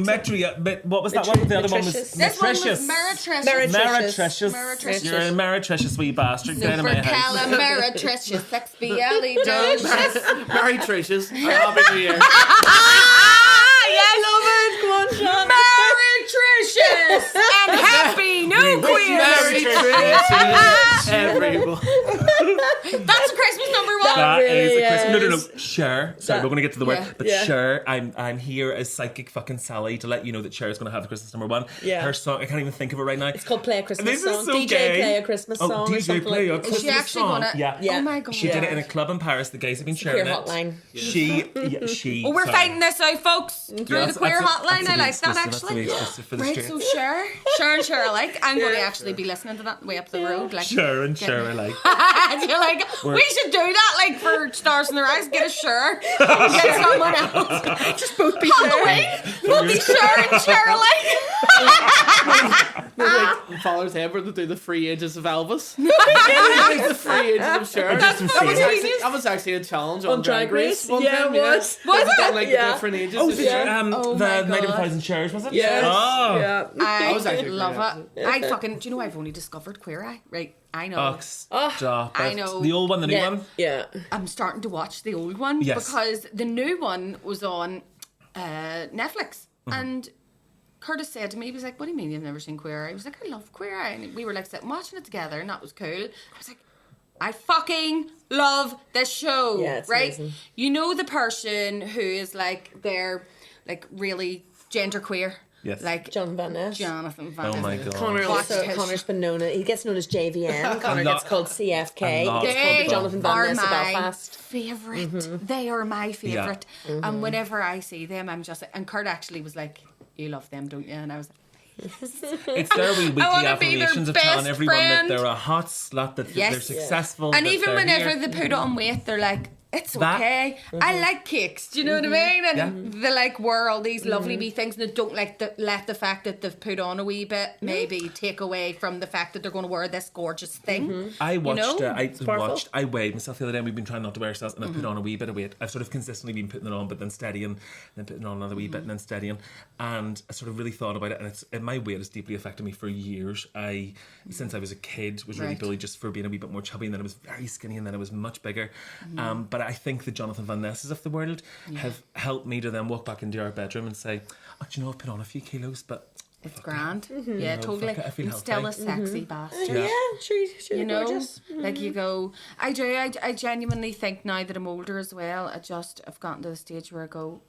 but what was that one? The other one was This one was Meretricious. Meretricious. You're a meretricious wee bastard. Get out of my house. Meretricious. XBLE. Meretricious. Happy New Year. I love it. Come on, Sean. Meretricious and happy new queers. Meretricious, everyone. That's a Christmas number one. That really is a Christmas. is. No. Cher. Sorry, we're going to get to the word. But Yeah. Cher, I'm here as psychic fucking Sally to let you know that Cher is going to have the Christmas number one. Yeah. Her song, I can't even think of it right now. It's called Play a Christmas This is Song. so DJ gay. Play a Christmas song. Or DJ something Play a like that. Christmas Is she actually song. gonna? Yeah. Oh my God. She did it in a club in Paris. The guys have been sharing queer it. hotline. Yeah. She. Oh, we're sorry. fighting this out, folks. Through the queer hotline. I like that actually. Right, so Cher and Cher alike. I'm going to actually be listening to that way up the road. Like Cher and Cher alike. You're like, we should do that, like for Stars in Their Eyes. Get a Cher, and get someone else. Just both be Halloween, we'll be Cher and Cher alike. Like Father's Ever to do the free ages of Elvis. Like the free ages of Cher. That was actually a challenge on Drag Race. One time, it was. Was it? Done, like the different ages of Cher. The Night of a Thousand Chairs, was it? Yes. Oh. Yeah. I was actually love it. I fucking. Do you know I've only discovered Queer Eye? Right. I know. Stop I it. know. The old one, the new one? Yeah. I'm starting to watch the old one because the new one was on Netflix. And Curtis said to me, he was like, what do you mean you've never seen Queer Eye? I was like, I love Queer Eye. And we were like sitting watching it together, and that was cool. I was like, I fucking love this show. Yeah, it's right? amazing. You know the person who is like, they're like really genderqueer. Yes. Like Jonathan Van Ness. Oh my God. Connor's been known. He gets known as JVN. Connor gets called CFK. He gets called the Jonathan Van Ness of Belfast. Favourite. They are my favourite. And whenever I see them, I'm just like, and Kurt actually was like, you love them, don't you? And I was like, it's their wee weekly affirmations of telling everyone that they're a hot slut, that they're successful. And that even they're whenever here. they put on weight, they're like, it's okay. I like cakes. Do you know what I mean? And they like wear all these lovely wee things, and they don't like let the fact that they've put on a wee bit maybe take away from the fact that they're going to wear this gorgeous thing. I watched. You know? I weighed myself the other day. And we've been trying not to wear ourselves, and I put on a wee bit of weight. I've sort of consistently been putting it on, but then steadying, then putting on another wee bit, and then steadying. And I sort of really thought about it, and my weight has deeply affected me for years. Since I was a kid, was really bullied just for being a wee bit more chubby, and then I was very skinny, and then I was much bigger. But I think the Jonathan Van Nesses of the world have helped me to then walk back into our bedroom and say, oh, do you know, I've put on a few kilos, but it's grand. Yeah, totally. I feel I'm still a sexy bastard. Yeah, she's you know, gorgeous. like you go, I genuinely think now that I'm older as well, I've gotten to the stage where I go,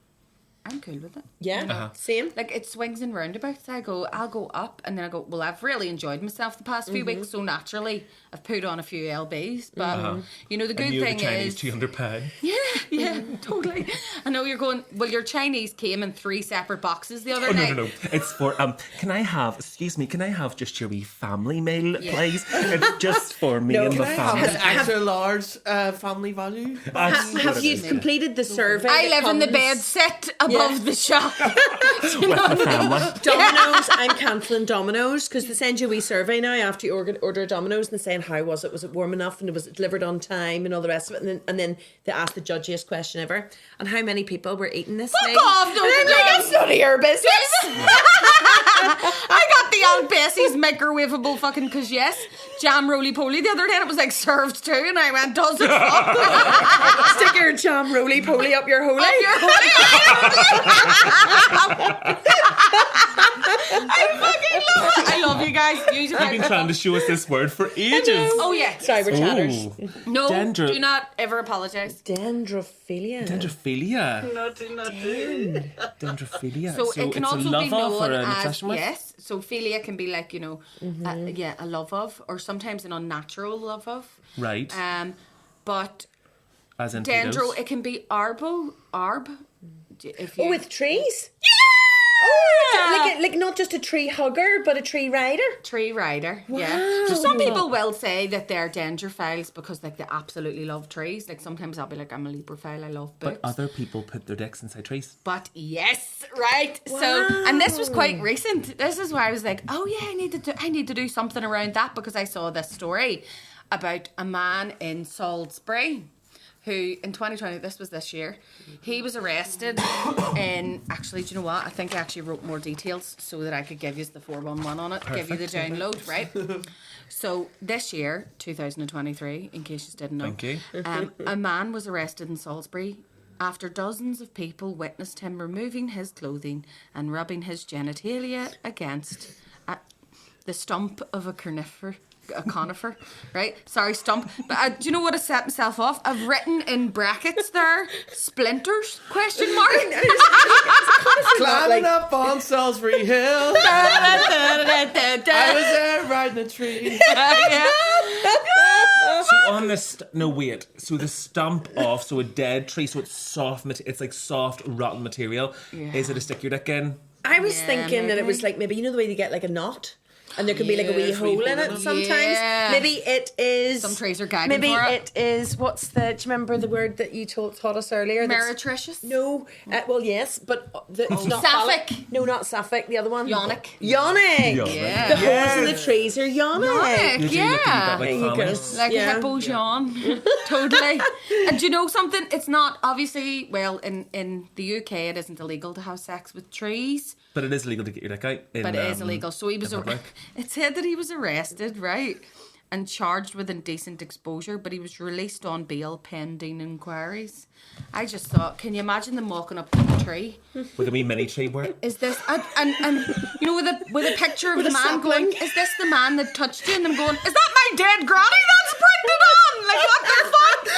I'm cool with it. Yeah, same. Like it swings and roundabouts. I'll go up, and then I go, well, I've really enjoyed myself the past few weeks, so naturally I've put on a few lbs. But you know, the good thing the Chinese is 200 pound. Yeah, totally. I know you're going, well, your Chinese came in 3 separate boxes the other night. No. It's for can I have just your wee family meal, please? It's just for me and the family. Has extra large family value. Have you completed the survey? I live in the bed set above above the shop. With the family. Domino's, I'm cancelling Domino's because they send you a wee survey now after you order Domino's and they're saying how was it warm enough and was it delivered on time and all the rest of it, and then they ask the judgiest question ever, and how many people were eating this Fuck thing. off, And I'm like, it's none of your business. I got the Aunt Bessie's microwavable fucking yes jam roly-poly the other day and it was like served too, and I went, does it fuck? Stick your jam roly-poly up your holy. I fucking love it. I love you guys. You've been trying to show us this word for ages. Oh yeah. Sorry, we're chatters. Ooh. No, Dendro- do not ever apologise. Dendrophilia. Dendrophilia. Not do. Dendrophilia. So it can it's also a love be known of or an as obsession with? yes. So philia can be like, a love of, or sometimes an unnatural love of. Right. But As in dendro, pedos. it can be arb. If you, Oh, with trees? Oh, like not just a tree hugger, but a tree rider. tree rider. Yeah. So some people will say that they're dendrophiles because like they absolutely love trees. Like sometimes I'll be like, I'm a librophile, I love books. But other people put their dicks inside trees. But yes, right. So, and this was quite recent. This is where I was like, oh yeah, I need to do something around that because I saw this story about a man in Salisbury who in 2020, this was this year, he was arrested in, actually, do you know what? I think I actually wrote more details so that I could give you the 411 on it, give you the download, right? So this year, 2023, in case you didn't know, Thank you. a man was arrested in Salisbury after dozens of people witnessed him removing his clothing and rubbing his genitalia against the stump of a conifer, right? Sorry, stump. But do you know what I set myself off? I've written in brackets there, splinters, question mark. Climbing up on Salisbury Hill. I was there riding a tree. So on this, no wait. So the stump off, so a dead tree, so it's soft. It's like soft, rotten material. Yeah. Is it a stick your dick in? I was Yeah, thinking that it maybe. was like maybe, you know the way you get like a knot? And there could be like a wee Yes, wee hole in hole it in it. sometimes. Yeah. Maybe it is. Some trees are gagging Maybe for it. it is. What's the? Do you remember the word that you taught us earlier? Meretricious? No. Well, yes, but it's not Sapphic. phallic. No, not sapphic. The other one. Yonic. Yonic. Yeah. The holes in the trees are yonic. Yonic. You do Yeah. look a bit There you like go. families. Like Yeah. a hippo Jean. Totally. And do you know something? It's not, obviously, well, in the UK it isn't illegal to have sex with trees. But it is illegal to get your dick out. But it is illegal. So he was. in public. It said that he was arrested, right, and charged with indecent exposure, but he was released on bail pending inquiries. I just thought, can you imagine them walking up to the tree? With a wee mini tree where Is this and you know with a picture of the man sapling. going? Is this the man that touched you? And them going? Is that my dead granny that's printed on? Like what the fuck?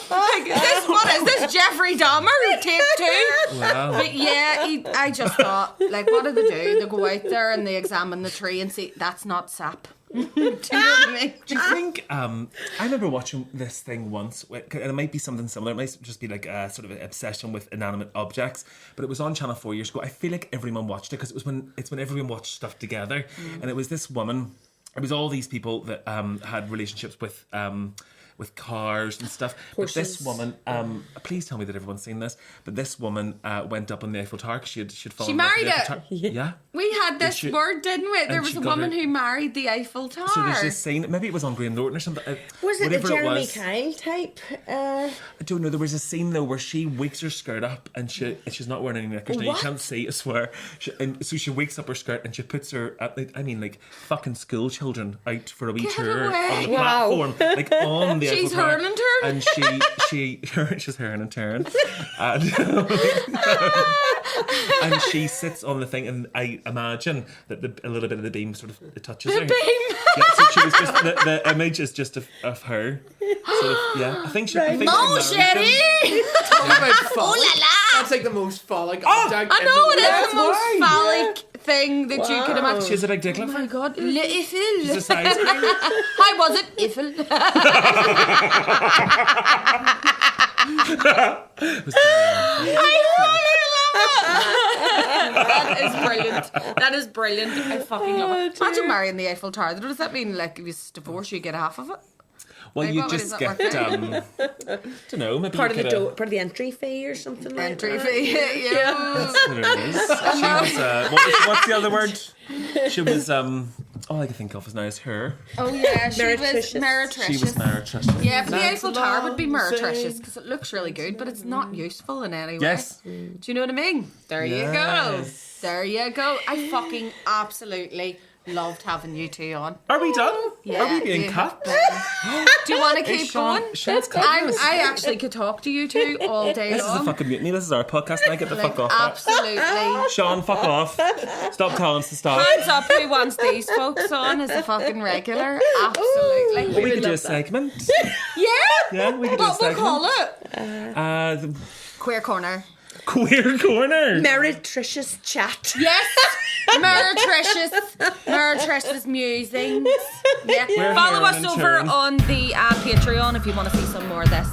Like, what is this Jeffrey Dahmer who take two? Wow. But yeah, I just thought, like, what do? They go out there and they examine the tree and see that's not sap. Do you know what I mean? Do you think? I remember watching this thing once, and it might be something similar. It might just be like a sort of an obsession with inanimate objects. But it was on Channel 4 years ago. I feel like everyone watched it because it's when everyone watched stuff together, and it was this woman. It was all these people that had relationships with cars and stuff. But this woman, please tell me that everyone's seen this. But this woman went up on the Eiffel Tower because she'd fallen. She in love with married the Eiffel it. Tower. Yeah. We had this she- word, didn't we? There and was she a got woman her- who married the Eiffel Tower. So there's this scene. Maybe it was on Graham Norton or something. Was it a whatever Jeremy was. Kyle type? I don't know. There was a scene though where she wakes her skirt up and she's not wearing any knickers. Now you What? can't see, I swear. And so she wakes up her skirt and she puts her, like fucking school children out for a wee Get tour away. on the Wow. platform, like on the She's Eiffel Tower. hurling and turn. And she's hurling and turn. And she sits on the thing, and I imagine that a little bit of the beam sort of touches her. Beam. Yeah, so she was just the image is just of her. Sort of, yeah, I think she. I think Mon she chéri! Talking about phallic. la la! That's like the most phallic object. I know in it the is world. the most phallic thing that you could imagine. She has a big dick Oh like my her. god, Le Eiffel. She's a size queen. How was it? Eiffel. That is brilliant. That is brilliant. I fucking love it. Imagine marrying the Eiffel Tower. Does that mean like if you divorce you get half of it? Well, Like, you what way just does get, that don't know, maybe Part you of the could part of the entry fee or something like Entry that. fee. Yeah. She was, what's the other word? She was, all I can think of is now is her. Oh yeah, she was Meretricious. Meretricious. She was Meretricious. Yeah, but the Eiffel Tower would be long meretricious because it looks really good, but it's not useful in any way. Yes. Do you know what I mean? There you go. Yes. There you go. I fucking absolutely loved having you two on. Are we done? Yeah, Are we being you cut? Do you want to keep going? Sean's cut. I actually could talk to you two all day This is a long. fucking mutiny. This is our podcast. Now get the Like, fuck off. absolutely. Sean, fuck off. Stop telling us to stop. Hands up, who wants these folks on as a fucking regular? Absolutely. We could do a segment. Yeah? Yeah, we could do a What we'll segment. call it? The Queer Corner. Queer Corner. Meretricious chat. Yes! Meretricious musings. Yeah. We're Follow here us in over turn. on the Patreon if you want to see some more of this.